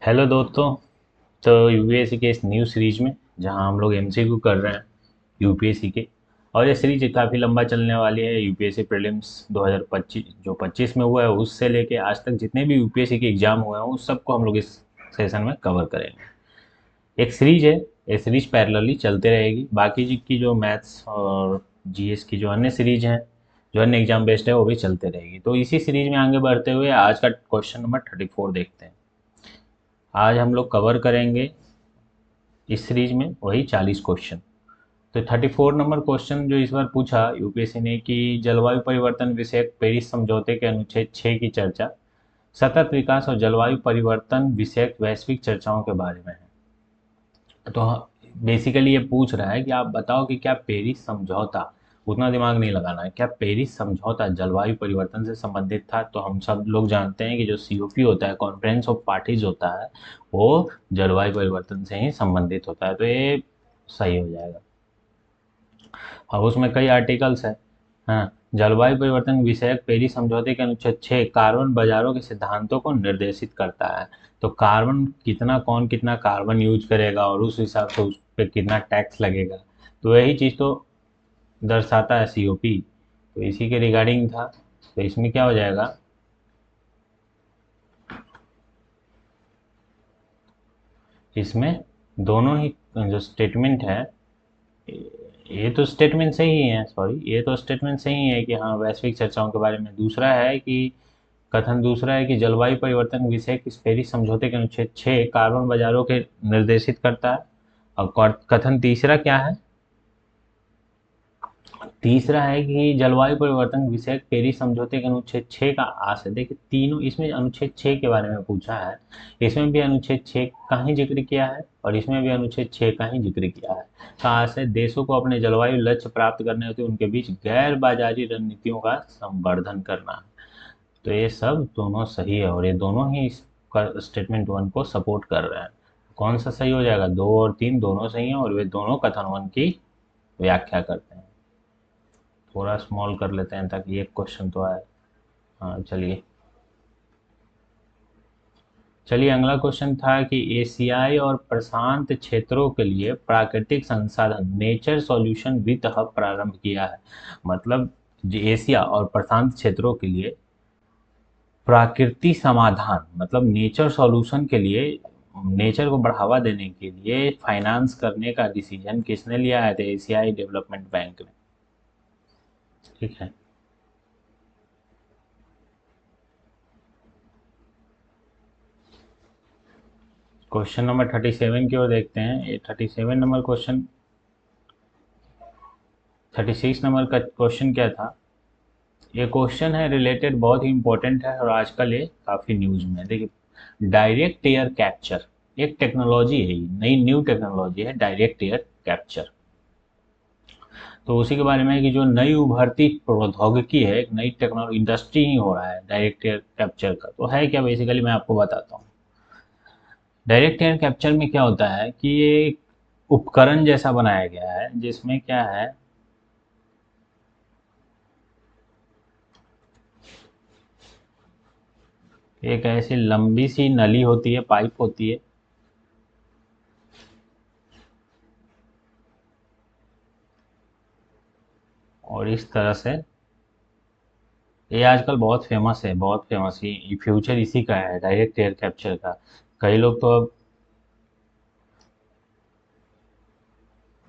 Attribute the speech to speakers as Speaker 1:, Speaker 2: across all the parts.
Speaker 1: Hello दोस्तों। तो UPSC के इस न्यू सीरीज में जहां हम लोग एमसीक्यू कर रहे हैं यूपीएससी के, और ये सीरीज काफ़ी लंबा चलने वाली है। यूपीएससी प्रीलिम्स 2025 जो 25 में हुआ है उससे लेके आज तक जितने भी यूपीएससी के एग्जाम हुए हैं उस सबको हम लोग इस सेशन में कवर करेंगे। एक सीरीज है, ये सीरीज पैरेलली चलते रहेगी। बाकी जी की जो मैथ्स और जीएस की जो अन्य सीरीज हैं, जो अन्य एग्जाम बेस्ड है, वो भी चलते रहेगी। तो इसी सीरीज में आगे बढ़ते हुए आज का क्वेश्चन नंबर 34 देखते हैं। आज हम लोग कवर करेंगे इस सीरीज में वही 40 क्वेश्चन। तो 34 नंबर क्वेश्चन जो इस बार पूछा यूपीएससी ने कि जलवायु परिवर्तन विषयक पेरिस समझौते के अनुच्छेद 6 की चर्चा सतत विकास और जलवायु परिवर्तन विषयक वैश्विक चर्चाओं के बारे में है। तो बेसिकली ये पूछ रहा है कि आप बताओ कि क्या पेरिस समझौता, उतना दिमाग नहीं लगाना है, क्या पेरिस समझौता जलवायु परिवर्तन से संबंधित था? तो हम सब लोग जानते हैं कि जो सीओपी होता है, कॉन्फ्रेंस ऑफ पार्टीज होता है, वो जलवायु परिवर्तन से ही संबंधित होता है। तो ये सही हो जाएगा। और उसमें कई आर्टिकल्स हैं। हाँ, जलवायु परिवर्तन विषयक पेरिस समझौते के अनुच्छेद 6 कार्बन बाजारों के सिद्धांतों को निर्देशित करता है। तो कार्बन कितना, कौन कितना कार्बन यूज करेगा और उस हिसाब से उस पर कितना टैक्स लगेगा, तो यही चीज़ तो दर्शाता है सीओपी। तो इसी के रिगार्डिंग था। तो इसमें क्या हो जाएगा, इसमें दोनों ही जो स्टेटमेंट है, ये तो स्टेटमेंट सही है, सॉरी, ये तो स्टेटमेंट सही है कि हाँ वैश्विक चर्चाओं के बारे में। दूसरा है कि कथन दूसरा है कि जलवायु परिवर्तन विषय इस पेरिस समझौते के अनुच्छेद 6 कार्बन बाजारों के निर्देशित करता है। और कथन तीसरा क्या है? तीसरा है कि जलवायु परिवर्तन विषयक पेरिस समझौते के अनुच्छेद 6 का आशय, देखिए तीनों इसमें अनुच्छेद 6 के बारे में पूछा है। इसमें भी अनुच्छेद 6 का ही जिक्र किया है और इसमें भी अनुच्छेद 6 का ही जिक्र किया है। का आशय देशों को अपने जलवायु लक्ष्य प्राप्त करने होते उनके बीच गैर बाजारी रणनीतियों का संवर्धन करना है। तो ये सब दोनों सही है और ये दोनों ही स्टेटमेंट वन को सपोर्ट कर रहे हैं। कौन सा सही हो जाएगा? दो और तीन दोनों सही हैं और वे दोनों कथन वन की व्याख्या करते हैं। थोड़ा स्मॉल कर लेते हैं ताकि एक क्वेश्चन तो आए। हाँ चलिए। चलिए अगला क्वेश्चन था कि एशियाई और प्रशांत क्षेत्रों के लिए प्राकृतिक संसाधन नेचर सॉल्यूशन विथ हब प्रारंभ किया है। मतलब जो एशिया और प्रशांत क्षेत्रों के लिए प्राकृतिक समाधान, मतलब नेचर सॉल्यूशन के लिए, नेचर को बढ़ावा देने के लिए फाइनेंस करने का डिसीजन किसने लिया है? तो एशियाई डेवलपमेंट बैंक ने। ठीक है। क्वेश्चन नंबर 37 की ओर देखते हैं। ये 37 नंबर क्वेश्चन, 36 नंबर का क्वेश्चन क्या था? ये क्वेश्चन है रिलेटेड, बहुत ही इंपॉर्टेंट है और आजकल ये काफ़ी न्यूज़ में है। देखिए, डायरेक्ट एयर कैप्चर एक टेक्नोलॉजी है, नई न्यू टेक्नोलॉजी है डायरेक्ट एयर कैप्चर। तो उसी के बारे में है कि जो नई उभरती प्रौद्योगिकी है, एक नई टेक्नोलॉजी इंडस्ट्री ही हो रहा है डायरेक्ट एयर कैप्चर का। तो है क्या, बेसिकली मैं आपको बताता हूँ। डायरेक्ट एयर कैप्चर में क्या होता है कि ये एक उपकरण जैसा बनाया गया है जिसमें क्या है, एक ऐसी लंबी सी नली होती है, पाइप होती है, और इस तरह से ये आजकल बहुत फेमस है, बहुत फेमस। ये फ्यूचर इसी का है, डायरेक्ट एयर कैप्चर का। कई लोग तो अब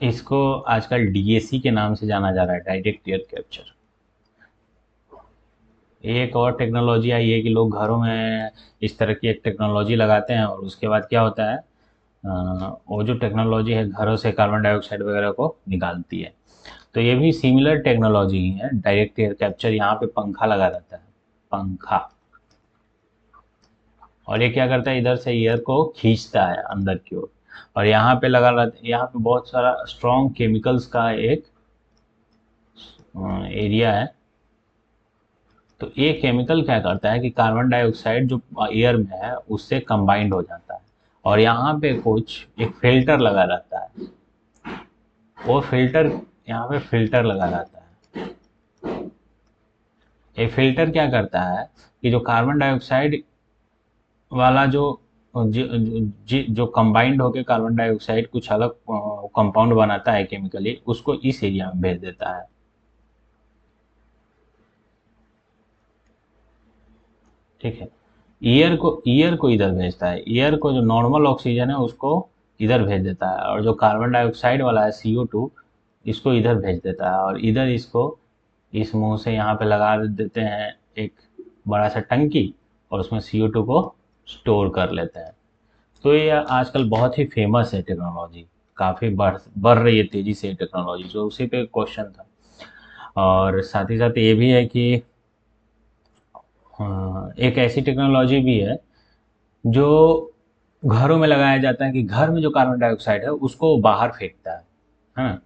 Speaker 1: इसको आजकल डीएसी के नाम से जाना जा रहा है, डायरेक्ट एयर कैप्चर। एक और टेक्नोलॉजी आई है कि लोग घरों में इस तरह की एक टेक्नोलॉजी लगाते हैं और उसके बाद क्या होता है, वो जो टेक्नोलॉजी है घरों से कार्बन डाइऑक्साइड वगैरह को निकालती है। तो ये भी सिमिलर टेक्नोलॉजी ही है, डायरेक्ट एयर कैप्चर। यहाँ पे पंखा लगा रहता है, पंखा, और ये क्या करता है, इधर से एयर को खींचता है अंदर की ओर। और यहाँ पे लगा रहता है, यहाँ पे बहुत सारा स्ट्रॉन्ग केमिकल्स का एक एरिया है। तो ये केमिकल क्या करता है कि कार्बन डाइऑक्साइड जो एयर में है उससे कंबाइंड हो जाता है। और यहाँ पे कुछ एक फिल्टर लगा रहता है, वो फिल्टर, यहाँ पे फिल्टर लगा रहता है। ये फिल्टर क्या करता है कि जो कार्बन डाइऑक्साइड वाला जो जो कंबाइंड होकर कार्बन डाइऑक्साइड कुछ अलग कंपाउंड बनाता है केमिकली, उसको इस एरिया में भेज देता है। ठीक है। ईयर को इधर भेजता है, ईयर को जो नॉर्मल ऑक्सीजन है उसको इधर भेज देता है, और जो कार्बन डाइऑक्साइड वाला है CO2, इसको इधर भेज देता है, और इधर इसको इस मुंह से यहाँ पे लगा देते हैं एक बड़ा सा टंकी, और उसमें CO2 को स्टोर कर लेते हैं। तो ये आजकल बहुत ही फेमस है टेक्नोलॉजी, काफ़ी बढ़ रही है तेज़ी से टेक्नोलॉजी, तो उसी पे क्वेश्चन था। और साथ ही साथ ये भी है कि एक ऐसी टेक्नोलॉजी भी है जो घरों में लगाया जाता है, कि घर में जो कार्बन डाइऑक्साइड है उसको बाहर फेंकता है ना।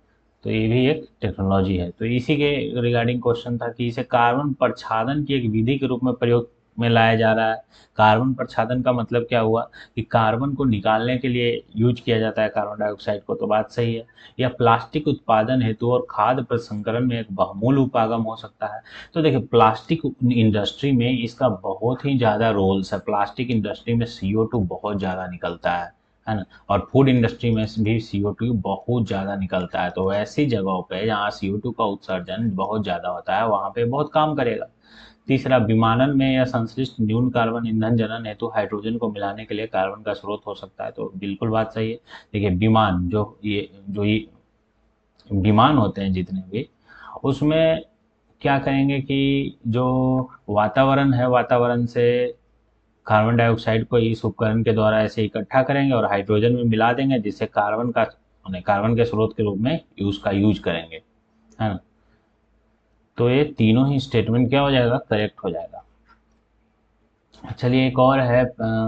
Speaker 1: तो ये भी एक टेक्नोलॉजी है। तो इसी के रिगार्डिंग क्वेश्चन था कि इसे कार्बन प्रच्छादन की एक विधि के रूप में प्रयोग में लाया जा रहा है। कार्बन प्रच्छादन का मतलब क्या हुआ, कि कार्बन को निकालने के लिए यूज किया जाता है कार्बन डाइऑक्साइड को, तो बात सही है। या प्लास्टिक उत्पादन हेतु और खाद्य प्रसंस्करण में एक बहुमूल्य उपागम हो सकता है। तो देखिए, प्लास्टिक इंडस्ट्री में इसका बहुत ही ज़्यादा रोल्स है। प्लास्टिक इंडस्ट्री में CO2 बहुत ज़्यादा निकलता है ना। और फूड इंडस्ट्री में भी CO2 बहुत ज़्यादा निकलता है। तो ऐसी जगहों पे जहाँ CO2 का उत्सर्जन बहुत ज़्यादा होता है, वहाँ पे बहुत काम करेगा। तीसरा, विमानन में या संश्लिष्ट न्यून कार्बन ईंधन जनन हेतु हाइड्रोजन को मिलाने के लिए कार्बन का स्रोत हो सकता है। तो बिल्कुल बात सही है। देखिए, जो ये विमान होते हैं जितने भी, उसमें क्या करेंगे कि जो वातावरण है, वातावरण से कार्बन डाइऑक्साइड को इस उपकरण के द्वारा ऐसे इकट्ठा करेंगे और हाइड्रोजन में मिला देंगे, जिससे कार्बन के स्रोत के रूप में यूज करेंगे, है ना। तो ये तीनों ही स्टेटमेंट क्या हो जाएगा, करेक्ट हो जाएगा। चलिए, एक और है।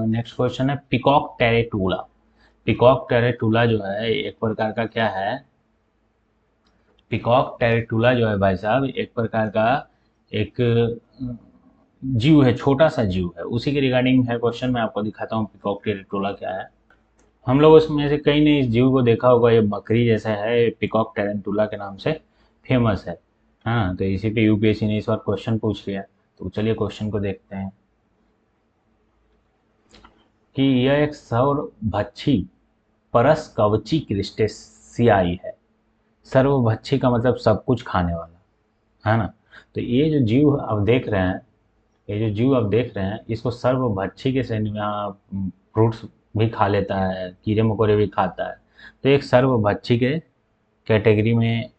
Speaker 1: नेक्स्ट क्वेश्चन है पिकॉक टेरेटूला। पिकॉक टेरेटूला जो है एक प्रकार का क्या है, पिकॉक टेरेटूला जो है भाई साहब, एक प्रकार का एक जीव है, छोटा सा जीव है। उसी के रिगार्डिंग है क्वेश्चन, मैं आपको दिखाता हूँ पिकॉक टेरेटूला क्या है। हम लोग उसमें से कई ने इस जीव को देखा होगा, ये बकरी जैसा है, पिकॉक टेरेंटुला के नाम से फेमस है। हाँ, तो इसी पे UPSC ने इस बार क्वेश्चन पूछ लिया। तो चलिए क्वेश्चन को देखते हैं कि यह एक सर्वभक्षी परसकवची क्रिस्टेशियाई है। सर्वभक्षी का मतलब सब कुछ खाने वाला, है ना। तो ये जो जीव आप देख रहे हैं, ये जो जीव आप देख रहे हैं, इसको सर्वभक्षी के श्रेणी में, फ्रूट्स भी खा लेता है, कीड़े मकोड़े भी खाता है। तो एक सर्वभक्षी के कैटेगरी में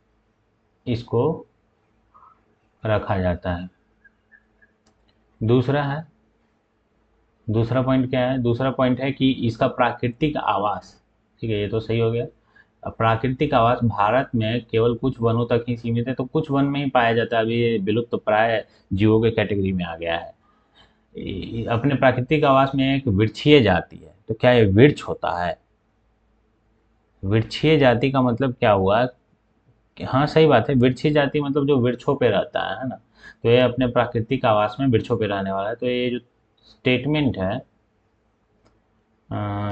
Speaker 1: इसको रखा जाता है। दूसरा है, दूसरा पॉइंट क्या है, दूसरा पॉइंट है कि इसका प्राकृतिक आवास, ठीक है, ये तो सही हो गया। अब प्राकृतिक आवास भारत में केवल कुछ वनों तक ही सीमित है, तो कुछ वन में ही पाया जाता है। अभी ये विलुप्त प्राय जीवों के कैटेगरी में आ गया है। अपने प्राकृतिक आवास में एक वृक्षीय जाति है। तो क्या ये वृक्ष होता है? वृक्षीय जाति का मतलब क्या हुआ कि, हाँ सही बात है, वृक्षीय जाति मतलब जो वृक्षों पे रहता है ना। तो ये अपने प्राकृतिक आवास में वृक्षों पे रहने वाला है। तो ये जो स्टेटमेंट है,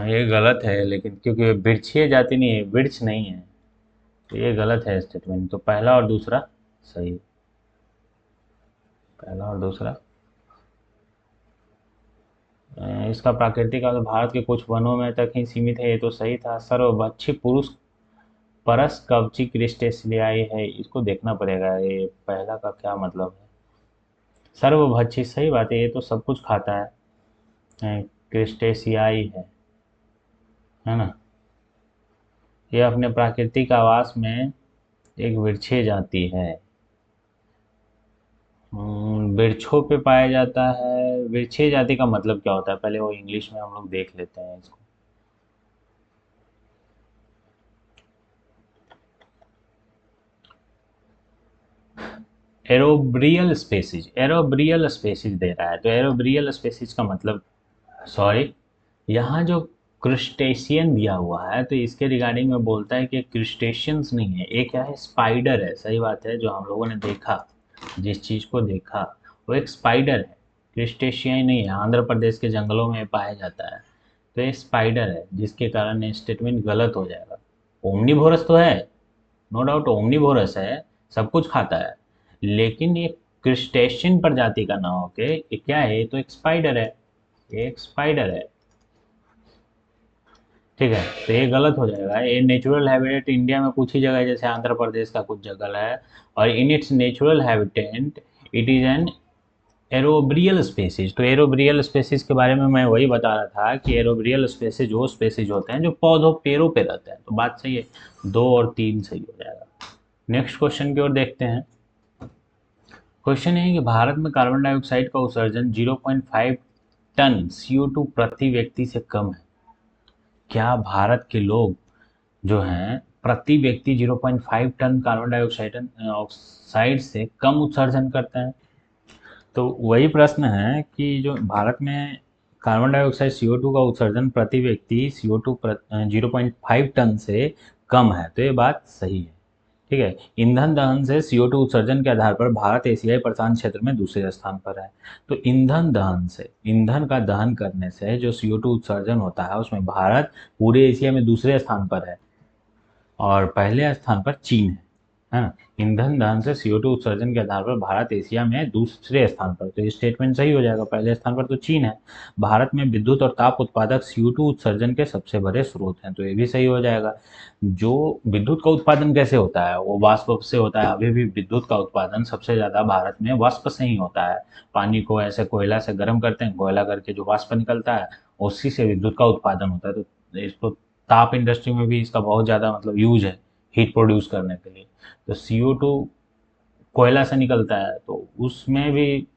Speaker 1: ये गलत है, लेकिन क्योंकि ये वृक्षीय जाति नहीं है, वृक्ष नहीं है, तो ये गलत है स्टेटमेंट। तो पहला और दूसरा सही, पहला और दूसरा। इसका प्राकृतिक आवास भारत के कुछ वनों में तक ही सीमित है, ये तो सही था। सर्वभक्षी पुरुष परस कवची क्रिस्टेशियाई है, इसको देखना पड़ेगा ये पहला का क्या मतलब है। सर्वभक्षी सही बात है, ये तो सब कुछ खाता है, क्रिस्टेशियाई है ना। ये अपने प्राकृतिक आवास में एक वृक्षीय जाति है। वृक्षों पे पाया जाता है। वृक्षीय जाति का मतलब क्या होता है, पहले वो इंग्लिश में हम लोग देख लेते हैं इसको। एरोब्रियल स्पेसीज, एरोब्रियल स्पेसीज दे रहा है। तो एरोब्रियल स्पेसीज का मतलब, सॉरी, यहाँ जो क्रिस्टेशियन दिया हुआ है, तो इसके रिगार्डिंग में बोलता है कि क्रिस्टेशियंस नहीं है, एक क्या है, स्पाइडर है। सही बात है, जो हम लोगों ने देखा, जिस चीज़ को देखा, वो एक स्पाइडर है, क्रिस्टेशियन नहीं है। आंध्र प्रदेश के जंगलों में पाया जाता है। तो ये स्पाइडर है, जिसके कारण ये स्टेटमेंट गलत हो जाएगा। ओमनीवोरस तो है, नो डाउट ओमनीवोरस है, सब कुछ खाता है, लेकिन ये क्रिस्टेशियन प्रजाति का ना होके ये क्या है, ये तो एक स्पाइडर है, ये एक स्पाइडर है। ठीक है, तो ये गलत हो जाएगा। ये नेचुरल हैबिटेट इंडिया में कुछ ही जगह है, जैसे आंध्र प्रदेश का कुछ जगह है, और in its natural habitat it is an arboreal species. तो एरोब्रियल स्पेसीज के बारे में मैं वही बता रहा था कि एरोब्रियल स्पेसीज वो स्पेसीज होते हैं जो पौधों पेड़ों पे रहते हैं। तो बात सही है, 2 और 3 सही हो जाएगा। नेक्स्ट क्वेश्चन की ओर देखते हैं। क्वेश्चन है कि भारत में कार्बन डाइऑक्साइड का उत्सर्जन 0.5 टन CO2 प्रति व्यक्ति से कम है। क्या भारत के लोग जो हैं प्रति व्यक्ति 0.5 टन कार्बन डाइऑक्साइड ऑक्साइड से कम उत्सर्जन करते हैं? तो वही प्रश्न है कि जो भारत में कार्बन डाइऑक्साइड CO2 का उत्सर्जन प्रति व्यक्ति CO2 0.5 टन से कम है, तो ये बात सही है। ठीक है, ईंधन दहन से CO2 उत्सर्जन के आधार पर भारत एशियाई प्रशांत क्षेत्र में दूसरे स्थान पर है। तो ईंधन दहन से, ईंधन का दहन करने से जो CO2 उत्सर्जन होता है उसमें भारत पूरे एशिया में दूसरे स्थान पर है, और पहले स्थान पर चीन है ना। ईंधन दहन से CO2 उत्सर्जन के आधार पर भारत एशिया में दूसरे स्थान पर, तो ये स्टेटमेंट सही हो जाएगा। पहले स्थान पर तो चीन है। भारत में विद्युत और ताप उत्पादक CO2 उत्सर्जन के सबसे बड़े स्रोत हैं, तो ये भी सही हो जाएगा। जो विद्युत का उत्पादन कैसे होता है, वो वाष्प से होता है। अभी भी विद्युत का उत्पादन सबसे ज़्यादा भारत में वाष्प से ही होता है। पानी को ऐसे कोयला से गर्म करते हैं, कोयला करके जो वाष्प निकलता है उसी से विद्युत का उत्पादन होता है। तो इसको ताप इंडस्ट्री में भी इसका बहुत ज़्यादा मतलब यूज है हीट प्रोड्यूस करने के लिए। तो CO2 कोयला से निकलता है, तो उसमें भी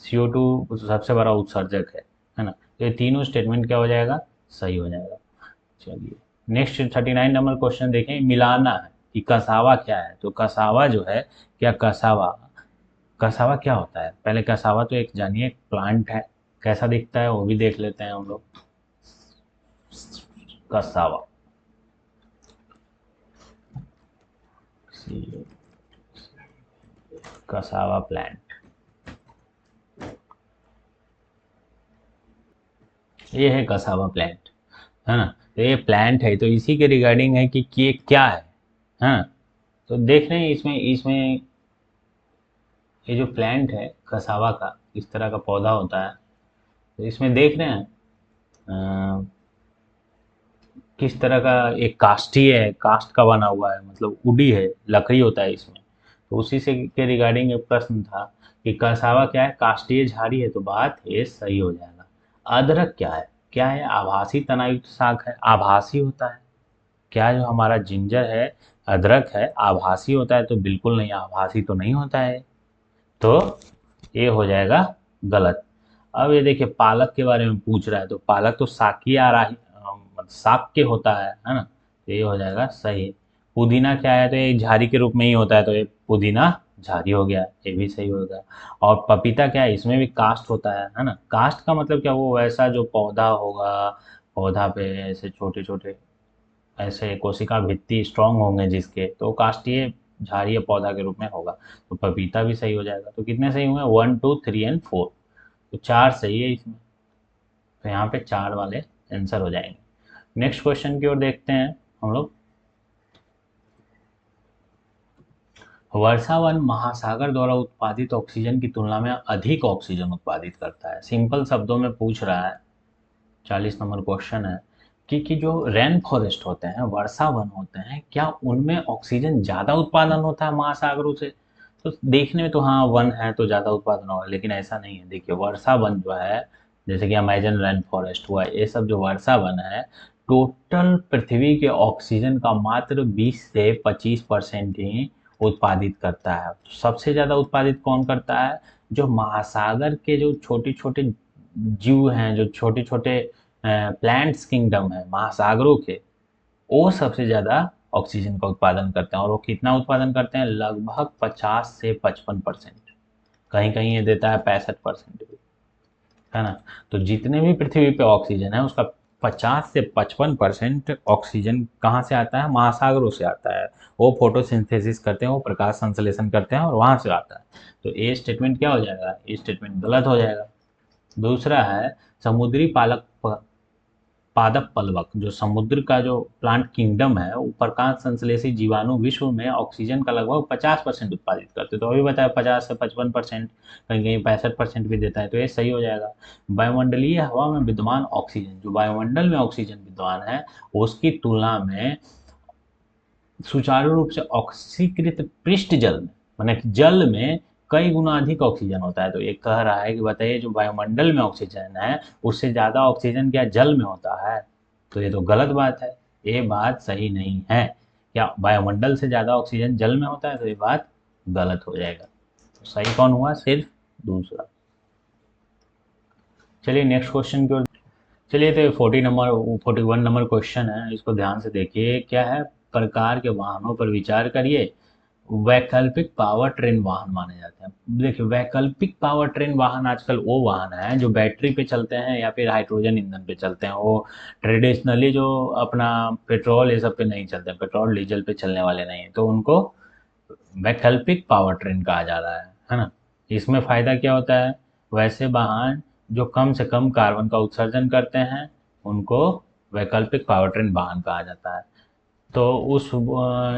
Speaker 1: CO2 सबसे बड़ा उत्सर्जक है ना। तो ये तीनों स्टेटमेंट क्या हो जाएगा, सही हो जाएगा। चलिए नेक्स्ट 39 नंबर क्वेश्चन देखें। मिलाना है कि कसावा क्या है। तो कसावा जो है, क्या कसावा, कसावा क्या होता है? पहले कसावा तो एक जानिए प्लांट है, कैसा दिखता है वो भी देख लेते हैं हम लोग। कसावा, कसावा प्लांट, ये है कसावा प्लांट, है ना। तो ये प्लांट है, तो इसी के रिगार्डिंग है कि ये क्या है ना। तो देख रहे हैं इसमें इसमें ये जो प्लांट है कसावा का, इस तरह का पौधा होता है। तो इसमें देख रहे हैं किस तरह का एक काष्ठी है, कास्ट का बना हुआ है, मतलब उडी है, लकड़ी होता है इसमें। तो उसी से के रिगार्डिंग एक प्रश्न था कि कसावा क्या है, काष्ठीय झाड़ी है, तो बात ये सही हो जाएगा। अदरक क्या है? क्या है? आभासी तनायुक्त शाक है, आभासी होता है। क्या जो हमारा जिंजर है, अदरक है, आभासी होता है? तो बिल्कुल नहीं, आभासी तो नहीं होता है। तो ये हो जाएगा गलत। अब ये देखिए पालक के बारे में पूछ रहा है, तो पालक तो शाकीय आराही मतलब शाक के होता है ना। तो ये हो जाएगा सही। पुदीना क्या है? तो ये झाड़ी के रूप में ही होता है, तो ये पुदीना झाड़ी हो गया, ये भी सही होगा। और पपीता क्या है? इसमें भी कास्ट होता है ना। कास्ट का मतलब क्या, वो वैसा जो पौधा होगा, पौधा पे ऐसे छोटे छोटे ऐसे कोशिका भित्ति स्ट्रांग होंगे जिसके, तो काष्ठीय झाड़ीय पौधा के रूप में होगा। तो पपीता भी सही हो जाएगा। तो कितने सही हुए? 1 2 3 एंड 4। तो 4 सही है इसमें, तो यहाँ पे 4 वाले आंसर हो जाएंगे। नेक्स्ट क्वेश्चन की ओर देखते हैं हम लोग। वर्षावन महासागर द्वारा उत्पादित ऑक्सीजन की तुलना में अधिक ऑक्सीजन उत्पादित करता है। सिंपल शब्दों में पूछ रहा है, 40 नंबर क्वेश्चन है कि जो रेन फॉरेस्ट होते हैं, वर्षा वन होते हैं, क्या उनमें ऑक्सीजन ज़्यादा उत्पादन होता है महासागरों से? तो देखने में तो हाँ वन है तो ज़्यादा उत्पादन होगा, लेकिन ऐसा नहीं है। देखिए वर्षा वन जो है, जैसे कि अमेजन रेन फॉरेस्ट हुआ, ये सब जो वर्षा वन है, टोटल पृथ्वी के ऑक्सीजन का मात्र 20 से 25% ही उत्पादित करता है। तो सबसे ज़्यादा उत्पादित कौन करता है? जो महासागर के जो छोटे छोटे जीव हैं, जो छोटे छोटे प्लांट्स किंगडम है महासागरों के, वो सबसे ज़्यादा ऑक्सीजन का उत्पादन करते हैं। और वो कितना उत्पादन करते हैं? लगभग 50 से 55%। कहीं कहीं ये देता है 65% भी, है ना। तो जितने भी पृथ्वी पे ऑक्सीजन है उसका 50 से 55% ऑक्सीजन कहाँ से आता है? महासागरों से आता है। वो फोटोसिंथेसिस करते हैं, वो प्रकाश संश्लेषण करते हैं और वहाँ से आता है। तो ये स्टेटमेंट क्या हो जाएगा? ये स्टेटमेंट गलत हो जाएगा। दूसरा है समुद्री पालक पादप पलवक, जो समुद्र का जो प्लांट किंगडम है, उपरकांत संश्लेषी जीवाणु विश्व में ऑक्सीजन का लगभग 50% उत्पादित करते हैं। तो अभी बताया 50 से 55%, कहीं कहीं 65% भी देता है, तो ये सही हो जाएगा। वायुमंडलीय हवा में विद्यमान ऑक्सीजन, जो वायुमंडल में ऑक्सीजन विद्यमान है उसकी तुलना में सुचारू रूप से ऑक्सीकृत पृष्ठ जल में, माने जल में कई गुना अधिक ऑक्सीजन होता है। तो ये कह रहा है कि बताइए जो वायुमंडल में ऑक्सीजन है उससे ज़्यादा ऑक्सीजन क्या जल में होता है? तो ये तो गलत बात है, ये बात सही नहीं है। क्या वायुमंडल से ज़्यादा ऑक्सीजन जल में होता है? तो ये बात गलत हो जाएगा। तो सही कौन हुआ? सिर्फ दूसरा। चलिए नेक्स्ट क्वेश्चन की ओर। चलिए तो 41 नंबर क्वेश्चन है, इसको ध्यान से देखिए। क्या है? प्रकार के वाहनों पर विचार करिए। वैकल्पिक पावर ट्रेन वाहन माने जाते हैं। देखिए वैकल्पिक पावर ट्रेन वाहन आजकल वो वाहन है जो बैटरी पे चलते हैं या फिर हाइड्रोजन ईंधन पे चलते हैं। वो ट्रेडिशनली जो अपना पेट्रोल ये सब पे नहीं चलते, पेट्रोल डीजल पे चलने वाले नहीं है, तो उनको वैकल्पिक पावर ट्रेन कहा जा रहा है ना। इसमें फायदा क्या होता है? वैसे वाहन जो कम से कम कार्बन का उत्सर्जन करते हैं उनको वैकल्पिक पावर ट्रेन वाहन कहा जाता है। तो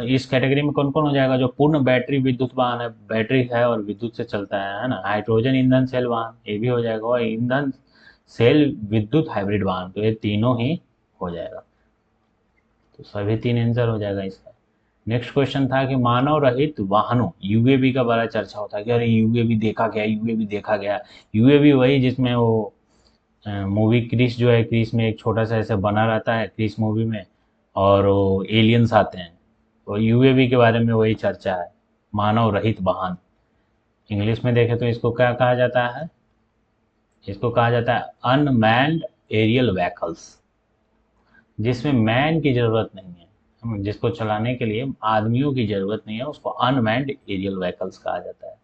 Speaker 1: इस कैटेगरी में कौन कौन हो जाएगा? जो पूर्ण बैटरी विद्युत वाहन है, बैटरी है और विद्युत से चलता है ना। हाइड्रोजन ईंधन सेल वाहन ये भी हो जाएगा, और ईंधन सेल विद्युत हाइब्रिड वाहन, तो ये तीनों ही हो जाएगा। तो सभी तीन आंसर हो जाएगा इसका। नेक्स्ट क्वेश्चन था कि मानव रहित वाहनों, यूएवी का बड़ा चर्चा होता है कि अरे यूएवी देखा गया, यूएवी देखा गया। यूएवी वही जिसमें वो मूवी क्रिस जो है, क्रिस में एक छोटा सा ऐसे बना रहता है क्रिस मूवी में, और वो एलियंस आते हैं। तो यूएवी के बारे में वही चर्चा है, मानव रहित वाहन। इंग्लिश में देखें तो इसको क्या कहा जाता है? इसको कहा जाता है अनमैन्ड एरियल व्हीकल्स, जिसमें मैन की ज़रूरत नहीं है, जिसको चलाने के लिए आदमियों की ज़रूरत नहीं है, उसको अनमैन्ड एरियल व्हीकल्स कहा जाता है।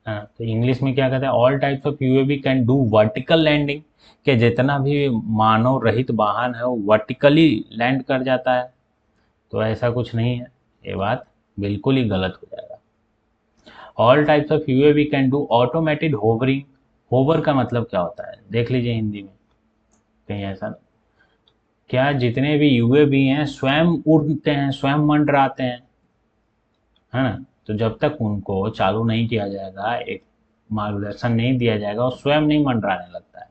Speaker 1: हाँ, तो इंग्लिश में क्या कहते हैं? All types of UAV can do vertical landing, कि जितना भी मानव रहित वाहन है वो वर्टिकली लैंड कर जाता है। तो ऐसा कुछ नहीं है, ये बात बिल्कुल ही गलत हो जाएगा। All types of UAV can do automated hovering. Hover का मतलब क्या होता है देख लीजिए हिंदी में, कहीं ऐसा। क्या जितने भी यूएवी हैं स्वयं उड़ते हैं, स्वयं मंडराते हैं, है ना। तो जब तक उनको चालू नहीं किया जाएगा, एक मार्गदर्शन नहीं दिया जाएगा, वो स्वयं नहीं मंडराने लगता है।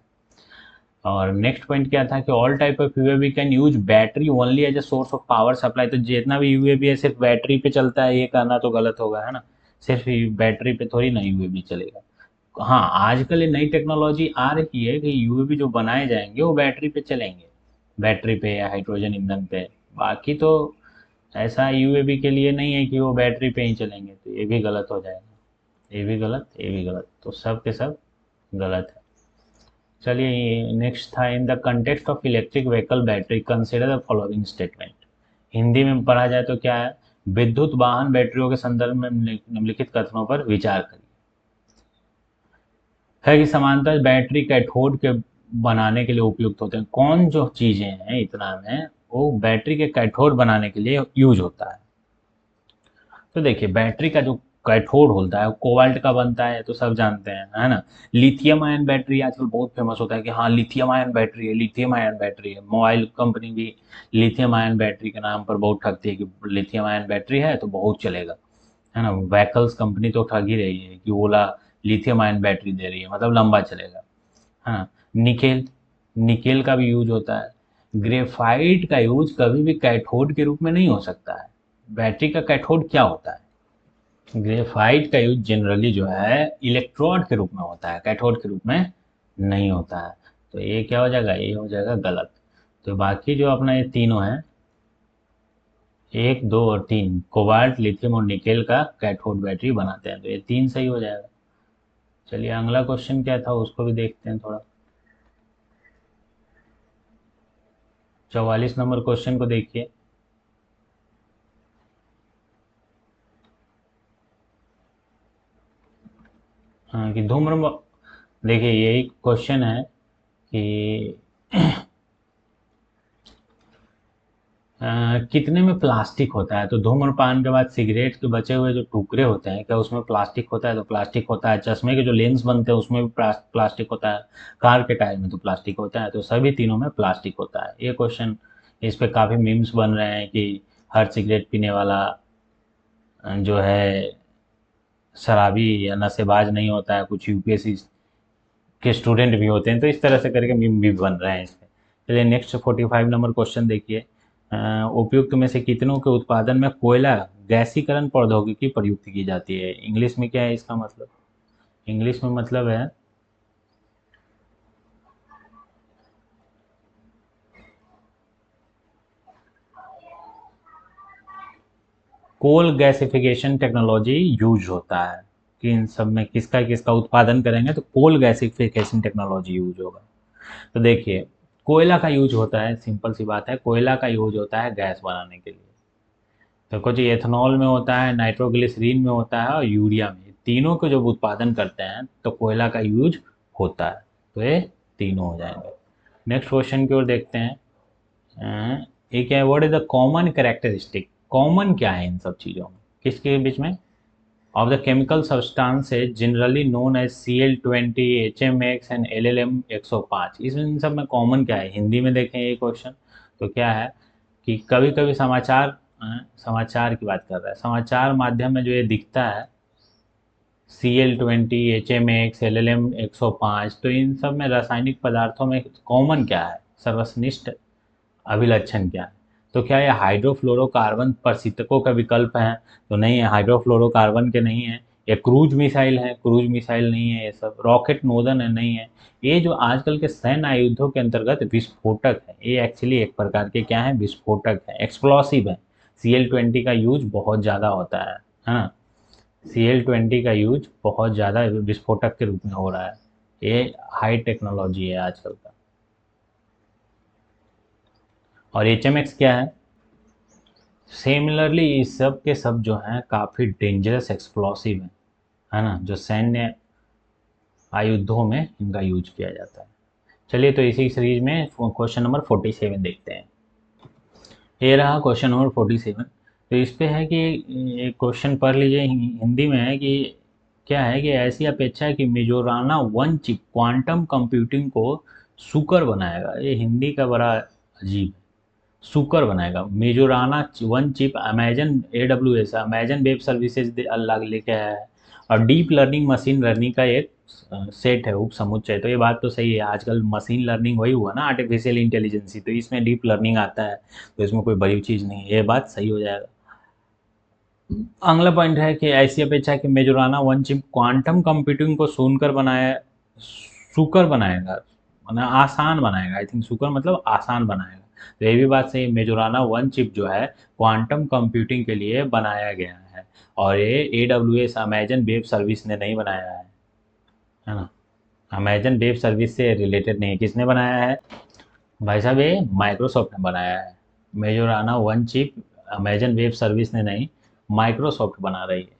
Speaker 1: और नेक्स्ट पॉइंट क्या था कि all type of UAV can use battery only as a source of power supply. तो जितना भी यूएवी है सिर्फ बैटरी पे चलता है, ये कहना तो गलत होगा, है ना। सिर्फ बैटरी पे थोड़ी ना यूएवी चलेगा। हाँ, आजकल ये नई टेक्नोलॉजी आ रही है कि यूएवी जो बनाए जाएंगे वो बैटरी पे चलेंगे, बैटरी पे या हाइड्रोजन ईंधन पे। बाकी तो ऐसा यूएवी के लिए नहीं है कि वो बैटरी पे ही चलेंगे, तो ये भी गलत हो जाएगा। ये भी गलत, ये भी गलत, तो सब के सब गलत है। चलिए नेक्स्ट था, in the context of electric vehicle battery consider the following statement. Hindi में पढ़ा जाए तो क्या है? विद्युत वाहन बैटरियों के संदर्भ में निम्नलिखित कथनों पर विचार करिए। है कि समांतर बैटरी कैथोड के बनाने के लिए उपयुक्त होते हैं। कौन जो चीजें हैं इतना में वो बैटरी के कैथोड बनाने के लिए यूज होता है? तो देखिए बैटरी का जो कैथोड होता है वो कोबाल्ट का बनता है, तो सब जानते हैं, है ना। लिथियम आयन बैटरी आजकल बहुत फेमस होता है कि हाँ लिथियम आयन बैटरी है, लिथियम आयन बैटरी है। मोबाइल कंपनी भी लिथियम आयन बैटरी के नाम पर बहुत ठगती है कि लिथियम आयन बैटरी है तो बहुत चलेगा, है ना। व्हीकल्स कंपनी तो ठग ही रही है कि ओला लिथियम आयन बैटरी दे रही है मतलब लंबा चलेगा। हाँ, निकेल, निकेल का भी यूज होता है। ग्रेफाइट का यूज कभी भी कैथोड के रूप में नहीं हो सकता है। बैटरी का कैथोड क्या होता है? ग्रेफाइट का यूज जनरली जो है इलेक्ट्रोड के रूप में होता है, कैथोड के रूप में नहीं होता है। तो ये क्या हो जाएगा? ये हो जाएगा गलत। तो बाकी जो अपना ये तीनों है, एक दो और तीन, कोबाल्ट, लिथियम और निकेल का कैथोड बैटरी बनाते हैं, तो ये तीन सही हो जाएगा। चलिए अगला क्वेश्चन क्या था उसको भी देखते हैं थोड़ा। 44 नंबर क्वेश्चन को देखिए। हाँ कि धूम्र, देखिए यही क्वेश्चन है कि कितने में प्लास्टिक होता है? तो धूम्रपान के बाद सिगरेट के बचे हुए जो टुकड़े होते हैं, क्या उसमें प्लास्टिक होता है? तो प्लास्टिक होता है। चश्मे के जो लेंस बनते हैं उसमें भी प्लास्टिक होता है। कार के टायर में तो प्लास्टिक होता है। तो सभी तीनों में प्लास्टिक होता है। ये क्वेश्चन, इस पे काफ़ी मीम्स बन रहे हैं कि हर सिगरेट पीने वाला जो है शराबी या नशेबाज नहीं होता है, कुछ यूपीएससी के स्टूडेंट भी होते हैं। तो इस तरह से करके मीम भी बन रहे हैं इस पे। चलिए नेक्स्ट 45 नंबर क्वेश्चन देखिए। उपयुक्त में से कितनों के उत्पादन में कोयला गैसीकरण प्रौद्योगिकी प्रयुक्त की जाती है? इंग्लिश में क्या है इसका मतलब? इंग्लिश में मतलब है कोल गैसिफिकेशन टेक्नोलॉजी यूज होता है। कि इन सब में किसका किसका उत्पादन करेंगे तो कोल गैसिफिकेशन टेक्नोलॉजी यूज होगा। तो देखिए, कोयला का यूज होता है, सिंपल सी बात है, कोयला का यूज होता है गैस बनाने के लिए। तो कुछ एथेनॉल में होता है, नाइट्रोग्लिसरीन में होता है और यूरिया में। तीनों को जब उत्पादन करते हैं तो कोयला का यूज होता है। तो ये तीनों हो जाएंगे। नेक्स्ट क्वेश्चन की ओर देखते हैं। ये क्या है? What is the common characteristic? Common क्या है इन सब चीज़ों में, किसके बीच में? Of the chemical substances generally known as CL20, HMX and LLM105। इस इन सब में कॉमन क्या है? हिंदी में देखें ये क्वेश्चन तो क्या है कि कभी कभी समाचार की बात कर रहा है, समाचार माध्यम में जो ये दिखता है CL20, HMX, LLM105, तो इन सब में रासायनिक पदार्थों में कॉमन क्या है? सर्वश्रेष्ठ अभिलक्षण क्या है? तो क्या ये हाइड्रोफ्लोरोकार्बन प्रशीतकों का विकल्प है? तो नहीं है, हाइड्रोफ्लोरोकार्बन के नहीं है। ये क्रूज मिसाइल है? क्रूज मिसाइल नहीं है। ये सब रॉकेट नोदन है? नहीं है। ये जो आजकल के सैन्य आयुधों के अंतर्गत विस्फोटक है, ये एक्चुअली एक प्रकार के क्या है? विस्फोटक है, एक्सप्लोसिव है। CL20 का यूज बहुत ज़्यादा होता है। हाँ, CL20 का यूज बहुत ज़्यादा विस्फोटक के रूप में हो रहा है। ये हाई टेक्नोलॉजी है आजकल का। और HMX क्या है? सिमिलरली इस सब के सब जो हैं काफ़ी डेंजरस एक्सप्लोसिव हैं, है ना, जो सैन्य आयुधों में इनका यूज किया जाता है। चलिए तो इसी सीरीज में क्वेश्चन नंबर 47 देखते हैं। ये रहा क्वेश्चन नंबर 47। तो इस पे है कि एक क्वेश्चन पढ़ लीजिए, हिंदी में है कि क्या है कि ऐसी अपेक्षा है कि मेजोराना वन चिप क्वांटम कंप्यूटिंग को सुकर बनाएगा। ये हिंदी का बड़ा अजीब। सुकर बनाएगा, Majorana one chip Amazon AWS Amazon web services अल्लाह लेके आया है। और डीप लर्निंग मशीन लर्निंग का एक सेट है, उप समुच्चय। तो ये बात तो सही है, आजकल मशीन लर्निंग वही हुआ ना, आर्टिफिशियल इंटेलिजेंसी, तो इसमें डीप लर्निंग आता है। तो इसमें कोई बड़ी चीज़ नहीं है, ये बात सही हो जाएगा। अगला पॉइंट है कि ऐसी अपेक्षा है कि मेजोराना वन चिप क्वांटम कंप्यूटिंग को सुनकर बनाया सुकर बनाएगा, मतलब आसान बनाएगा। आई थिंक सुकर मतलब आसान बनाएगा। तो ये भी बात सही है, मेजोराना वन चिप जो है क्वांटम कंप्यूटिंग के लिए बनाया गया है। और ये AWS अमेजन वेब सर्विस ने नहीं बनाया है ना। अमेजन वेब सर्विस से रिलेटेड नहीं है। किसने बनाया है भाई साहब? ये माइक्रोसॉफ्ट ने बनाया है। Majorana one chip Amazon web service ने नहीं, माइक्रोसॉफ्ट बना रही है।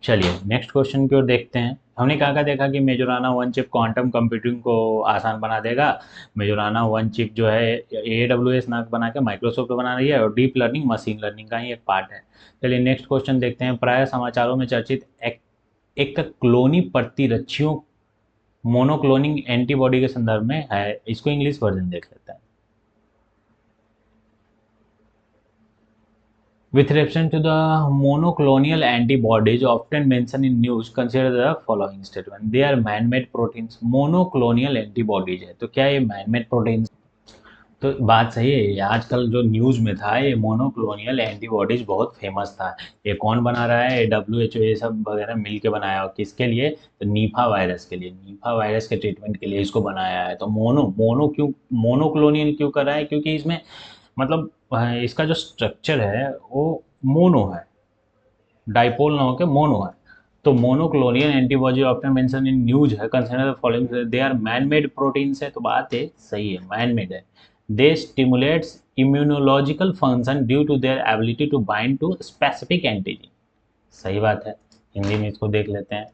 Speaker 1: चलिए नेक्स्ट क्वेश्चन की ओर देखते हैं। हमने कहा देखा कि मेजोराना वन चिप क्वांटम कंप्यूटिंग को आसान बना देगा। मेजोराना वन चिप जो है AWS ना बना के माइक्रोसॉफ्ट बना रही है, और डीप लर्निंग मशीन लर्निंग का ही एक पार्ट है। चलिए नेक्स्ट क्वेश्चन देखते हैं। प्राय समाचारों में चर्चित एक क्लोनी प्रतिरक्षियों मोनोक्लोनिंग एंटीबॉडी के संदर्भ में है। इसको इंग्लिश वर्जन देख लेते हैं। With reference to the monoclonal antibodies often mentioned in news, consider the following statement. They are man-made proteins. Monoclonal antibodies है तो क्या ये man-made proteins? तो बात सही है, ये आजकल जो न्यूज़ में था, ये मोनोक्लोनियल एंटीबॉडीज बहुत फेमस था। ये कौन बना रहा है? WHO ये सब वगैरह मिल के बनाया। और किसके लिए? तो नीफा वायरस के लिए, नीफा वायरस के ट्रीटमेंट के लिए इसको बनाया है। तो मोनो मोनो क्यों, मोनोक्लोनियल क्यों कर रहा है? क्योंकि इसमें मतलब इसका जो स्ट्रक्चर है वो मोनो है, डाइपोल ना होकर मोनो है। तो monoclonal antibody often mention in news है, consider the following, they are man made proteins है। तो बात है सही है, मैन मेड है। They stimulates immunological function due to their ability to bind to specific antigen. सही बात है। हिंदी में इसको देख लेते हैं।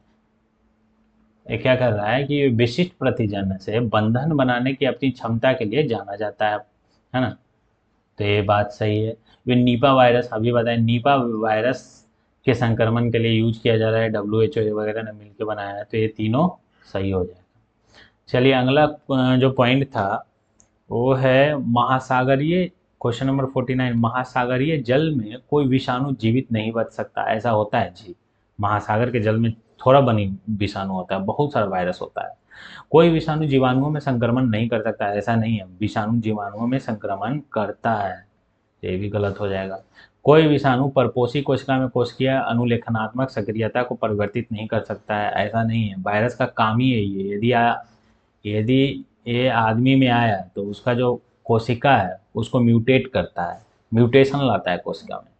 Speaker 1: ये क्या कर रहा है कि विशिष्ट प्रतिजन से बंधन बनाने की अपनी क्षमता के लिए जाना जाता है ना। तो ये बात सही है। वे नीपा वायरस अभी बताएं, नीपा वायरस के संक्रमण के लिए यूज किया जा रहा है, WHO वगैरह ने मिलकर बनाया है, तो ये तीनों सही हो जाएगा। चलिए अगला जो पॉइंट था वो है महासागरीय, क्वेश्चन नंबर 49, महासागरीय जल में कोई विषाणु जीवित नहीं बच सकता, ऐसा होता है जी। महासागर के जल में थोड़ा बनी विषाणु होता है, बहुत सारा वायरस होता है। कोई विषाणु जीवाणुओं में संक्रमण नहीं कर सकता, ऐसा नहीं है, विषाणु जीवाणुओं में संक्रमण करता है, ये भी गलत हो जाएगा। कोई विषाणु परपोषी कोशिका में कोशिकीय अनुलेखनात्मक सक्रियता को परिवर्तित नहीं कर सकता है, ऐसा नहीं है, वायरस का काम ही यही है। यदि ये आदमी में आया तो उसका जो कोशिका है उसको म्यूटेट करता है, म्यूटेशन लाता है कोशिका में।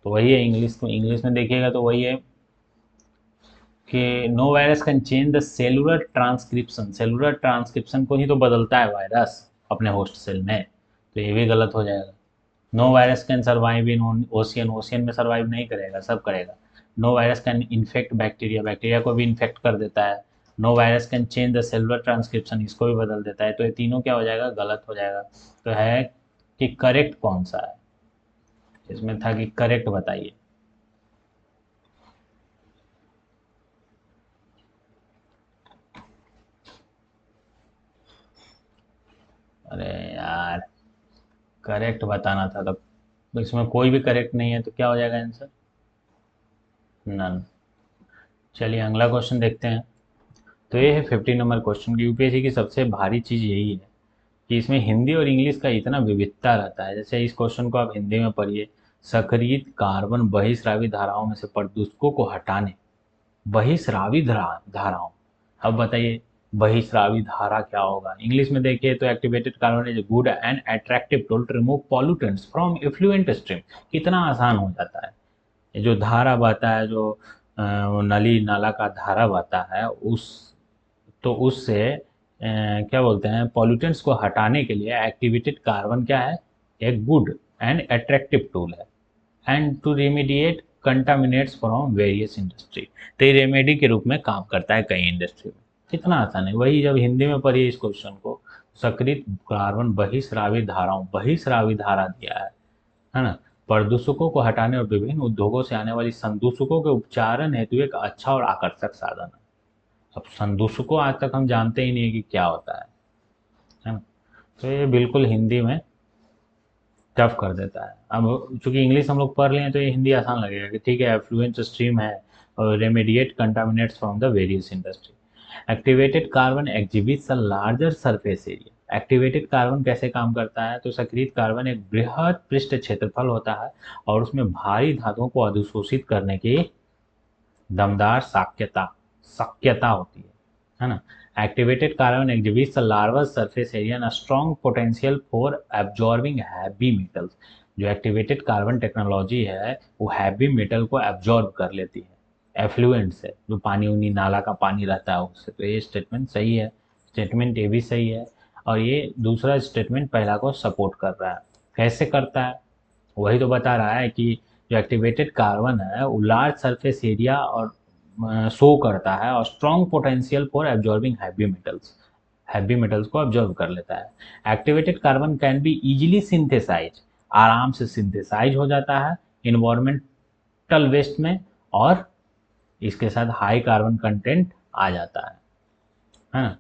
Speaker 1: तो वही है, इंग्लिश में देखिएगा तो वही है कि no virus can change the cellular transcription, cellular transcription को ही तो बदलता है वायरस अपने होस्ट सेल में, तो ये भी गलत हो जाएगा। No virus can survive in ocean, ocean में सर्वाइव नहीं करेगा, सब करेगा। No virus can infect bacteria, bacteria को भी इन्फेक्ट कर देता है। No virus can change the cellular transcription, इसको भी बदल देता है, तो ये तीनों क्या हो जाएगा, गलत हो जाएगा। तो है कि करेक्ट कौन सा है, इसमें था कि करेक्ट बताइए। अरे यार, करेक्ट बताना था तो इसमें कोई भी करेक्ट नहीं है, तो क्या हो जाएगा आंसर, नन। चलिए अगला क्वेश्चन देखते हैं। तो ये है 50 नंबर क्वेश्चन की, यूपीएससी की सबसे भारी चीज़ यही है कि इसमें हिंदी और इंग्लिश का इतना विविधता रहता है। जैसे इस क्वेश्चन को आप हिंदी में पढ़िए, सक्रिय कार्बन बहिस्रावी धाराओं में से प्रदूषकों को हटाने, बहिस्रावी धाराओं, अब बताइए बहिस्रावी धारा क्या होगा। इंग्लिश में देखिए तो activated carbon is good and attractive tool to remove pollutants from effluent stream, कितना आसान हो जाता है। ये जो धारा बहता है, जो वो नली नाला का धारा बहता है, उस तो उससे क्या बोलते हैं, पॉल्यूटेंट्स को हटाने के लिए एक्टिवेटेड कार्बन क्या है, एक गुड एंड अट्रैक्टिव टूल है, and to remediate contaminants from various industry, तो ये रेमेडी के रूप में काम करता है कई इंडस्ट्री में। कितना आसान है, वही जब हिंदी में पढ़िए इस क्वेश्चन को, सक्रिय कार्बन बहिस्रावी धाराओं, बहिस्रावी धारा दिया है ना, प्रदूषकों को हटाने और विभिन्न उद्योगों से आने वाली संदूषकों के उपचारण हेतु एक अच्छा और आकर्षक साधन है। अब संदूषकों आज तक हम जानते ही नहीं है कि क्या होता है ना। तो ये बिल्कुल हिंदी में टफ कर देता है। अब चूंकि इंग्लिश हम लोग पढ़ लिए हैं तो ये हिंदी आसान लगेगा कि ठीक है, एफ्लुएंट स्ट्रीम है और remediate contaminants from the various industry. Activated carbon exhibits a larger surface area, activated carbon कैसे काम करता है, तो सक्रिय कार्बन एक बृहद पृष्ठ क्षेत्रफल होता है और उसमें भारी धातुओं को अधिशोषित करने की दमदार साक्यता शक्यता होती है ना। Activated carbon exhibits a larva surface area and strong potential for absorbing heavy metals, जो एक्टिवेटेड कार्बन टेक्नोलॉजी है वो हैवी मेटल को एब्जॉर्ब कर लेती है एफ्लुएंट से, जो पानी उनी नाला का पानी रहता है उससे। तो ये स्टेटमेंट सही है, स्टेटमेंट ए भी सही है, और ये दूसरा स्टेटमेंट पहला को सपोर्ट कर रहा है। कैसे करता है, वही तो बता रहा है कि जो एक्टिवेटेड कार्बन है वो लार्ज सरफेस एरिया और शो करता है और strong potential for absorbing heavy metals, heavy metals को एब्जॉर्ब कर लेता है। Activated carbon can be easily synthesize, आराम से सिंथेसाइज हो जाता है इन्वायरमेंटल वेस्ट में, और इसके साथ हाई कार्बन कंटेंट आ जाता है ना।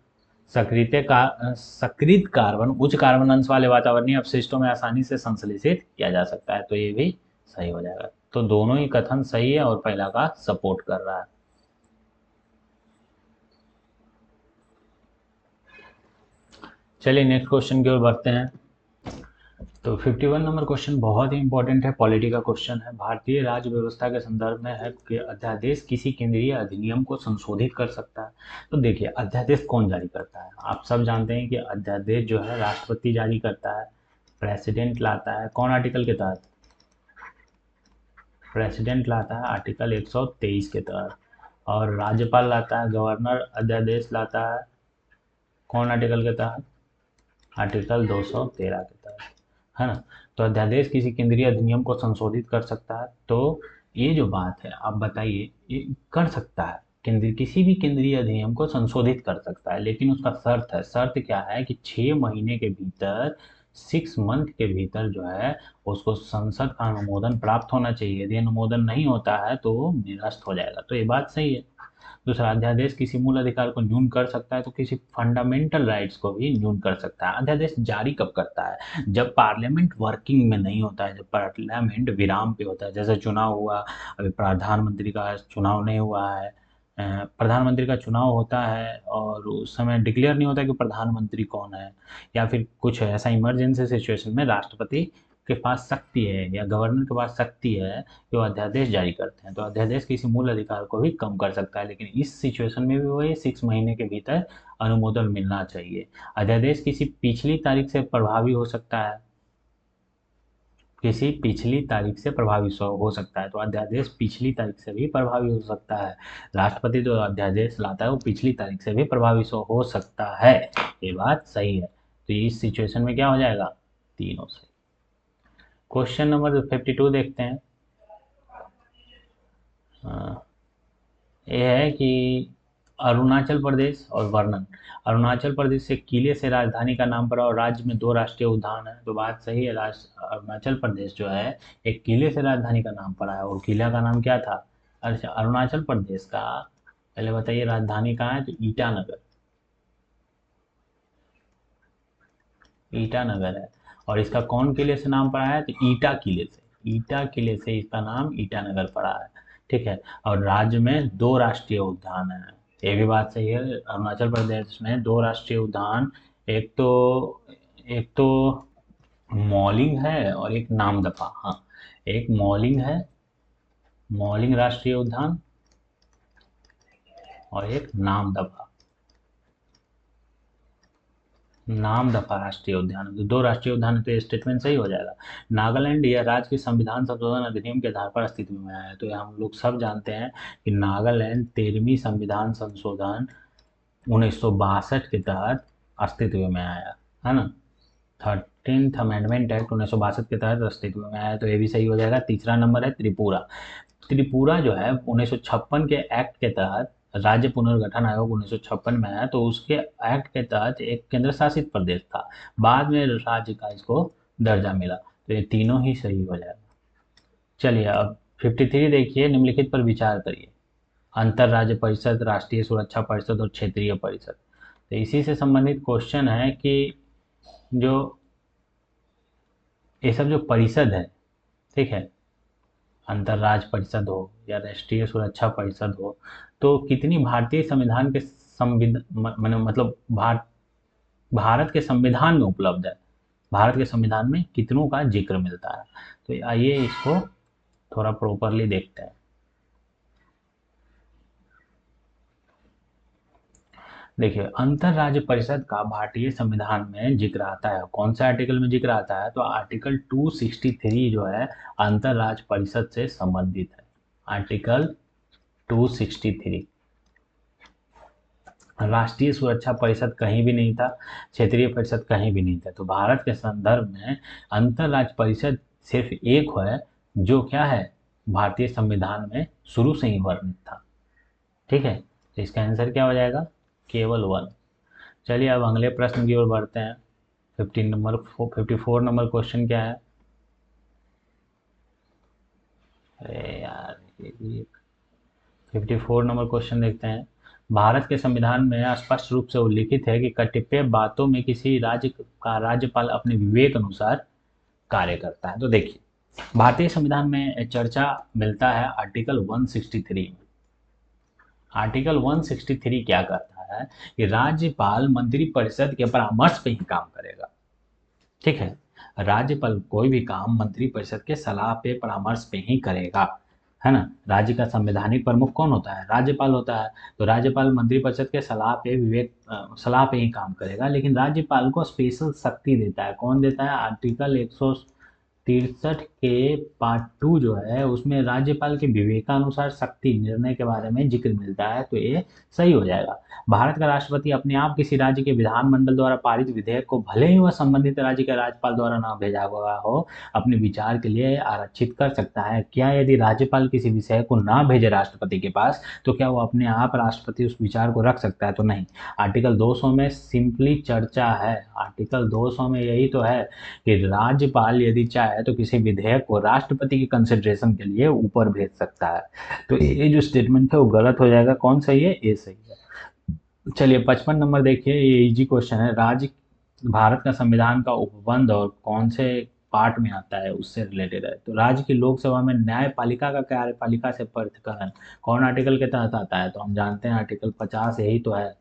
Speaker 1: सक्रिय कार्बन उच्च कार्बन अंश वाले वातावरणीय अपशिष्टों में आसानी से संश्लेषित किया जा सकता है, तो ये भी सही हो जाएगा। तो दोनों ही कथन सही है और पहला का सपोर्ट कर रहा है। चलिए नेक्स्ट क्वेश्चन की ओर बढ़ते हैं। तो 51 नंबर क्वेश्चन बहुत ही इंपॉर्टेंट है, पॉलिटी का क्वेश्चन है। भारतीय राज्य व्यवस्था के संदर्भ में है कि अध्यादेश किसी केंद्रीय अधिनियम को संशोधित कर सकता है। तो देखिए अध्यादेश कौन जारी करता है, आप सब जानते हैं कि अध्यादेश जो है राष्ट्रपति जारी करता है, प्रेसिडेंट लाता है, कौन आर्टिकल के तहत, प्रेसिडेंट लाता है आर्टिकल 123 के तहत, और राज्यपाल लाता है, गवर्नर अध्यादेश लाता है, कौन आर्टिकल के तहत, आर्टिकल 213 के तहत, है ना। तो अध्यादेश किसी केंद्रीय अधिनियम को संशोधित कर सकता है, तो ये जो बात है आप बताइए, ये कर सकता है, केंद्रीय किसी भी केंद्रीय अधिनियम को संशोधित कर सकता है, लेकिन उसका शर्त है। शर्त क्या है कि 6 महीने के भीतर, 6 मंथ के भीतर जो है उसको संसद का अनुमोदन प्राप्त होना चाहिए। यदि अनुमोदन नहीं होता है तो वो निरस्त हो जाएगा। तो ये बात सही है। दूसरा, अध्यादेश किसी मूल अधिकार को न्यून कर सकता है, तो किसी फंडामेंटल राइट्स को भी न्यून कर सकता है। अध्यादेश जारी कब करता है? जब पार्लियामेंट वर्किंग में नहीं होता है, जब पार्लियामेंट विराम पे होता है। जैसे चुनाव हुआ, अभी प्रधानमंत्री का चुनाव नहीं हुआ है, प्रधानमंत्री का चुनाव होता है और उस समय डिक्लेयर नहीं होता कि प्रधानमंत्री कौन है, या फिर कुछ ऐसा इमरजेंसी सिचुएशन में राष्ट्रपति के पास शक्ति है या गवर्नर के पास शक्ति है कि वो अध्यादेश जारी करते हैं। तो अध्यादेश किसी मूल अधिकार को भी कम कर सकता है, लेकिन इस सिचुएशन में भी वही 6 महीने के भीतर अनुमोदन मिलना चाहिए। अध्यादेश किसी पिछली तारीख से प्रभावी हो सकता है, किसी पिछली तारीख से प्रभावी हो सकता है। तो अध्यादेश पिछली तारीख से भी प्रभावी हो सकता है। राष्ट्रपति जो अध्यादेश लाता है वो पिछली तारीख से भी प्रभावी हो सकता है। ये बात सही है। तो इस सिचुएशन में क्या हो जाएगा? तीनों से। क्वेश्चन नंबर 52 देखते हैं। ये है कि अरुणाचल प्रदेश और वर्णन। अरुणाचल प्रदेश से किले से राजधानी का नाम पड़ा और राज्य में 2 राष्ट्रीय उद्यान है। तो बात सही है। अरुणाचल प्रदेश जो है एक किले से राजधानी का नाम पड़ा है, और किला का नाम क्या था? अच्छा, अरुणाचल प्रदेश का पहले बताइए राजधानी कहाँ है? तो ईटानगर। ईटानगर है। और इसका कौन किले से नाम पड़ा है? तो ईटा किले से। ईटा किले से इसका नाम ईटानगर पड़ा है। ठीक है। और राज्य में 2 राष्ट्रीय उद्यान है। ये भी बात सही है। अरुणाचल प्रदेश में 2 राष्ट्रीय उद्यान, एक तो मॉलिंग है और एक नामदफा। हाँ, एक मॉलिंग है, मॉलिंग राष्ट्रीय उद्यान, और एक नामदफा। नामदफा राष्ट्रीय उद्यान। तो 2 राष्ट्रीय उद्यान, तो ये स्टेटमेंट सही हो जाएगा। नागालैंड यह राज्य के संविधान संशोधन अधिनियम के आधार पर अस्तित्व में आया है। तो ये हम लोग सब जानते हैं कि नागालैंड 13वीं संविधान संशोधन 1962 के तहत अस्तित्व में आया है ना। 13th अमेंडमेंट एक्ट 1962 के तहत अस्तित्व में आया। तो ये भी सही हो जाएगा। तीसरा नंबर है त्रिपुरा। त्रिपुरा जो है 1956 के एक्ट के तहत, राज्य पुनर्गठन आयोग 1956 में आया, तो उसके एक्ट के तहत एक केंद्र शासित प्रदेश था। बाद में राज्य का इसको दर्जा मिला। तो ये तीनों ही सही हो जाएगा। चलिए अब 53 देखिए, निम्नलिखित पर विचार करिए। अंतर राज्य परिषद, राष्ट्रीय सुरक्षा परिषद और क्षेत्रीय परिषद। तो इसी से संबंधित क्वेश्चन है कि जो ये सब जो परिषद है, ठीक है, अंतर्राज्य परिषद हो या राष्ट्रीय सुरक्षा परिषद हो, तो कितनी भारतीय संविधान के मतलब भारत के संविधान में उपलब्ध है। भारत के संविधान में कितनों का जिक्र मिलता है? तो आइए इसको थोड़ा प्रॉपरली देखते हैं। देखिए, अंतर राज्य परिषद का भारतीय संविधान में जिक्र आता है। कौन से आर्टिकल में जिक्र आता है? तो आर्टिकल 263 जो है अंतर राज्य परिषद से संबंधित है। आर्टिकल 263। राष्ट्रीय सुरक्षा परिषद कहीं भी नहीं था, क्षेत्रीय परिषद कहीं भी नहीं था। तो भारत के संदर्भ में अंतर राज्य परिषद सिर्फ एक है, जो क्या है, भारतीय संविधान में शुरू से ही वर्णित था। ठीक है। तो इसका आंसर क्या हो जाएगा? केवल 1। चलिए अब अगले प्रश्न की ओर बढ़ते हैं। 54 नंबर क्वेश्चन क्या है? अरे यार, 54 नंबर क्वेश्चन देखते हैं। भारत के संविधान में स्पष्ट रूप से उल्लिखित है कि कतिपय बातों में किसी राज्य का राज्यपाल अपने विवेक अनुसार कार्य करता है। तो देखिए, भारतीय संविधान में चर्चा मिलता है आर्टिकल 163 में। आर्टिकल 163 क्या कहता है कि राज्यपाल मंत्रिपरिषद के परामर्श पे ही काम करेगा। ठीक है। राज्यपाल कोई भी काम मंत्रिपरिषद के सलाह पे परामर्श पे ही करेगा, है ना। राज्य का संवैधानिक प्रमुख कौन होता है? राज्यपाल होता है। तो राज्यपाल मंत्रिपरिषद के सलाह पे ही काम करेगा, लेकिन राज्यपाल को स्पेशल शक्ति देता है। कौन देता है? आर्टिकल 63 के पार्ट 2 जो है उसमें राज्यपाल के विवेकानुसार शक्ति निर्णय के बारे में जिक्र मिलता है, तो ये सही हो जाएगा। भारत का राष्ट्रपति अपने आप किसी राज्य के विधानमंडल द्वारा पारित विधेयक को, भले ही वह संबंधित राज्य के राज्यपाल द्वारा ना भेजा हुआ हो, अपने विचार के लिए आरक्षित कर सकता है। क्या यदि राज्यपाल किसी विषय को ना भेजे राष्ट्रपति के पास, तो क्या वो अपने आप राष्ट्रपति उस विचार को रख सकता है? तो नहीं। आर्टिकल 200 में सिंपली चर्चा है, आर्टिकल 200 में यही तो है कि राज्यपाल यदि चाहे तो किसी विधेयक को राष्ट्रपति के कंसिडरेशन के लिए ऊपर भेज सकता है। तो ये जो स्टेटमेंट है वो गलत हो जाएगा। कौन सही है? ये सही है। चलिए 55 नंबर देखिए, ये इजी क्वेश्चन है। राज्य भारत का संविधान का उपबंध और कौन से पार्ट में आता है उससे रिलेटेड है। तो राज्य की लोकसभा में न्यायपालिका का कार्यपालिका से पृथक्करण कौन आर्टिकल के तहत आता है? तो हम जानते हैं आर्टिकल 50 यही तो है,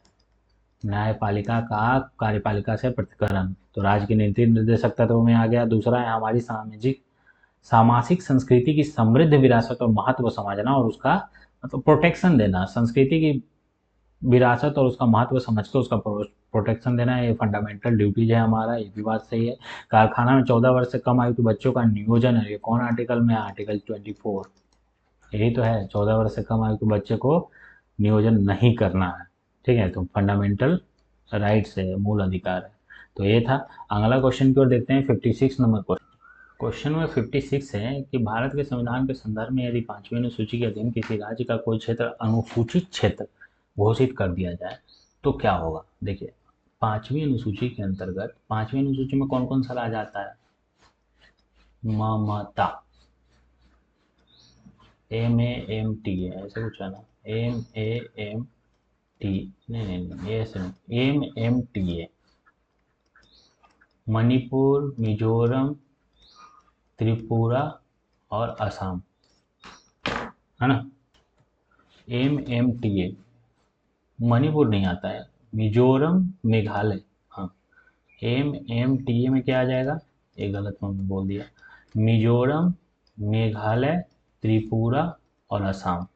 Speaker 1: न्यायपालिका का कार्यपालिका से पृथक्करण। तो राज्य की नीति निर्देशक तत्व में आ गया। दूसरा है हमारी सामाजिक संस्कृति की समृद्ध विरासत और महत्व समझना और उसका मतलब प्रोटेक्शन देना। संस्कृति की विरासत और उसका महत्व समझ के उसका प्रोटेक्शन देना, ये फंडामेंटल ड्यूटीज है हमारा, ये भी बात सही है। कारखाना में 14 वर्ष से कम आयु के बच्चों का नियोजन है, ये कौन आर्टिकल में है? आर्टिकल 24 यही तो है, 14 वर्ष से कम आयु के बच्चे को नियोजन नहीं करना है। ठीक है, तो फंडामेंटल राइट्स है, मूल अधिकार है। तो ये था। अगला क्वेश्चन की ओर देखते हैं, 56 नंबर क्वेश्चन। क्वेश्चन में 56 है कि भारत के संविधान के संदर्भ में यदि 5वीं अनुसूची के अधीन किसी राज्य का कोई क्षेत्र अनुसूचित क्षेत्र घोषित कर दिया जाए तो क्या होगा? देखिए 5वीं अनुसूची के अंतर्गत, 5वीं अनुसूची में कौन कौन सा राज्य आता है? ममता, MAMT है, ऐसे कुछ है ना, MAMT, नहीं नहीं नहीं, ये ऐसे नहीं, MMTA, मणिपुर, मिजोरम, त्रिपुरा और असम, है ना। MMTA, मणिपुर नहीं आता है, मिजोरम, मेघालय, हाँ। MMTA में क्या आ जाएगा? ये गलत मैंने बोल दिया, मिजोरम, मेघालय, त्रिपुरा और असम।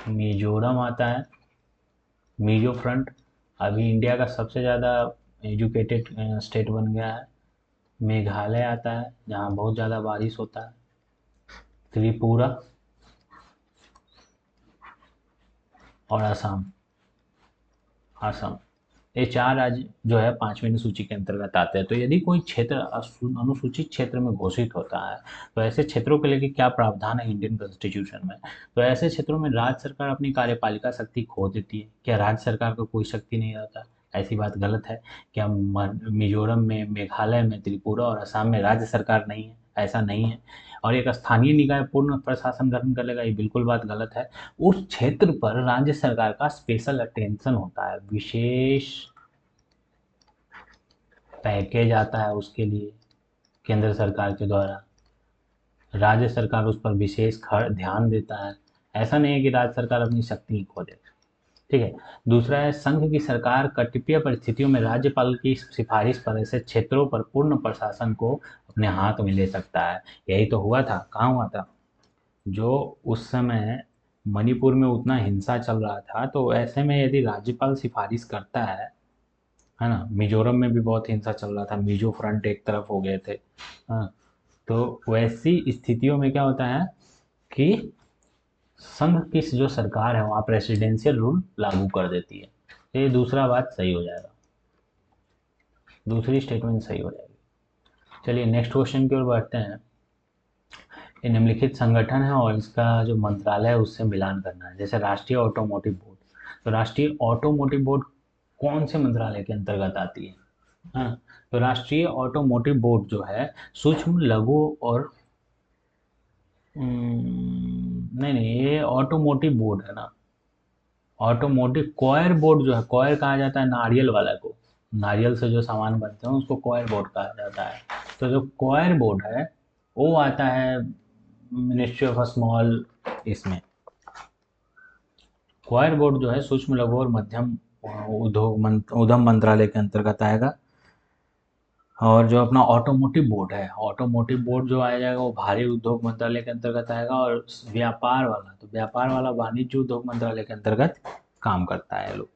Speaker 1: मिजोरम आता है, मिजो फ्रंट अभी इंडिया का सबसे ज़्यादा एजुकेटेड स्टेट बन गया है। मेघालय आता है जहाँ बहुत ज़्यादा बारिश होता है। त्रिपुरा और असम, असम, ये 4 राज्य जो है 5वीं अनुसूची के अंतर्गत आते हैं। तो यदि कोई क्षेत्र अनुसूचित क्षेत्र में घोषित होता है तो ऐसे क्षेत्रों के लिए क्या प्रावधान है इंडियन कॉन्स्टिट्यूशन में? तो ऐसे क्षेत्रों में राज्य सरकार अपनी कार्यपालिका शक्ति खो देती है। क्या राज्य सरकार को कोई शक्ति नहीं रहता? ऐसी बात गलत है। क्या मिजोरम में, मेघालय में, त्रिपुरा और असम में राज्य सरकार नहीं है? ऐसा नहीं है। और एक स्थानीय निकाय पूर्ण प्रशासन गठन कर लेगा, ये बिल्कुल बात गलत है। उस क्षेत्र पर राज्य सरकार का स्पेशल अटेंशन होता है, विशेष पैकेज आता है उसके लिए केंद्र सरकार के द्वारा। राज्य सरकार उस पर विशेष ध्यान देता है। ऐसा नहीं है कि राज्य सरकार अपनी शक्ति खो दे। ठीक है। दूसरा है संघ की सरकार कतिपय परिस्थितियों में राज्यपाल की सिफारिश पर ऐसे क्षेत्रों पर पूर्ण प्रशासन को अपने हाथ में ले सकता है। यही तो हुआ था। कहाँ हुआ था? जो उस समय मणिपुर में उतना हिंसा चल रहा था, तो ऐसे में यदि राज्यपाल सिफारिश करता है ना, मिजोरम में भी बहुत हिंसा चल रहा था, मिजो फ्रंट एक तरफ हो गए थे। हाँ, तो वैसी स्थितियों में क्या होता है कि संघ की जो सरकार है वहाँ प्रेसिडेंशियल रूल लागू कर देती है। तो ये दूसरा बात सही हो जाएगा, दूसरी स्टेटमेंट सही हो जाएगी। चलिए नेक्स्ट क्वेश्चन की ओर बढ़ते हैं। ये निम्नलिखित संगठन है और इसका जो मंत्रालय है उससे मिलान करना है। जैसे राष्ट्रीय ऑटोमोटिव बोर्ड, तो राष्ट्रीय ऑटोमोटिव बोर्ड कौन से मंत्रालय के अंतर्गत आती है? हाँ, तो राष्ट्रीय ऑटोमोटिव बोर्ड जो है सूक्ष्म लघु और नहीं नहीं, ये ऑटोमोटिव बोर्ड है ना। ऑटोमोटिव कॉयर बोर्ड जो है, कॉयर कहा जाता है नारियल वाला को, नारियल से जो सामान बनते हैं उसको कॉयर बोर्ड कहा जाता है। तो जो कॉयर बोर्ड है वो आता है मिनिस्ट्री ऑफ स्मॉल, इसमें कॉयर बोर्ड जो है सूक्ष्म लघु और मध्यम उद्यम मंत्रालय के अंतर्गत आएगा। और जो अपना ऑटोमोटिव बोर्ड है, ऑटोमोटिव बोर्ड जो आ जाएगा वो भारी उद्योग मंत्रालय के अंतर्गत आएगा। और व्यापार वाला, तो व्यापार वाला वाणिज्य उद्योग मंत्रालय के अंतर्गत काम करता है लोग।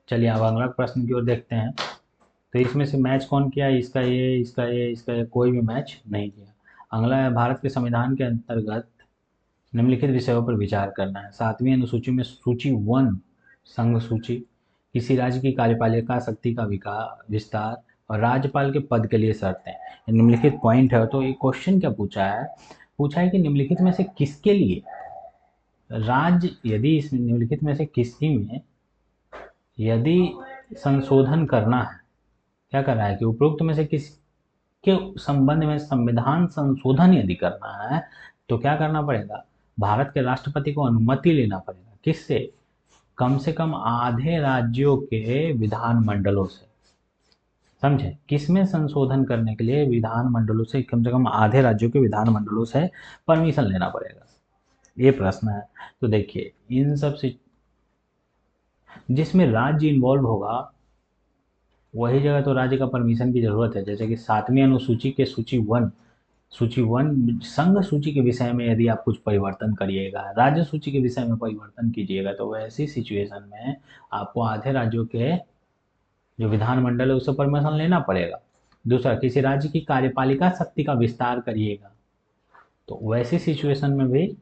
Speaker 1: चलिए अब अगला प्रश्न की ओर देखते हैं। तो इसमें से मैच कौन किया? इसका ये, इसका ये, इसका ये, कोई भी मैच नहीं किया। अगला है भारत के संविधान के अंतर्गत निम्नलिखित विषयों पर विचार करना है। 7वीं अनुसूची में सूची 1 संघ सूची, किसी राज्य की कार्यपालिका शक्ति का विस्तार और राज्यपाल के पद के लिए शर्तें। निम्नलिखित पॉइंट है। तो ये क्वेश्चन क्या पूछा है कि निम्नलिखित में से किसके लिए राज्य, यदि इस निम्नलिखित में से किसी में यदि संशोधन करना है, क्या कर रहा है कि उपरोक्त में से किस के संबंध में संविधान संशोधन यदि करना है तो क्या करना पड़ेगा, भारत के राष्ट्रपति को अनुमति लेना पड़ेगा। किससे? कम से कम आधे राज्यों के विधानमंडलों से। समझे? किसमें संशोधन करने के लिए विधानमंडलों से, कम से कम आधे राज्यों के विधानमंडलों से परमिशन लेना पड़ेगा, ये प्रश्न है। तो देखिए इन सब से जिसमें राज्य इन्वॉल्व होगा वही जगह तो राज्य का परमिशन की जरूरत है। जैसे कि 7वीं अनुसूची के सूची वन संघ सूची के विषय में यदि आप कुछ परिवर्तन करिएगा, राज्य सूची के विषय में परिवर्तन कीजिएगा, तो वैसी सिचुएशन में आपको आधे राज्यों के जो विधानमंडल है उससे परमिशन लेना पड़ेगा। दूसरा, किसी राज्य की कार्यपालिका शक्ति का विस्तार करिएगा तो वैसी सिचुएशन में भी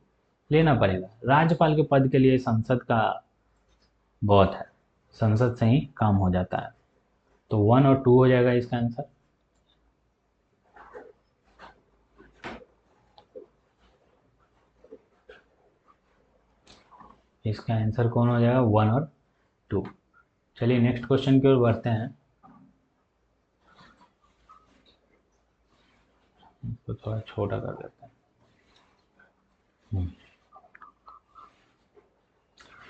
Speaker 1: लेना पड़ेगा। राज्यपाल के पद के लिए संसद का बहुत है, संसद से ही काम हो जाता है। तो 1 और 2 हो जाएगा इसका आंसर। इसका आंसर कौन हो जाएगा? 1 और 2। चलिए नेक्स्ट क्वेश्चन की ओर बढ़ते हैं। इसको थोड़ा छोटा कर देते हैं।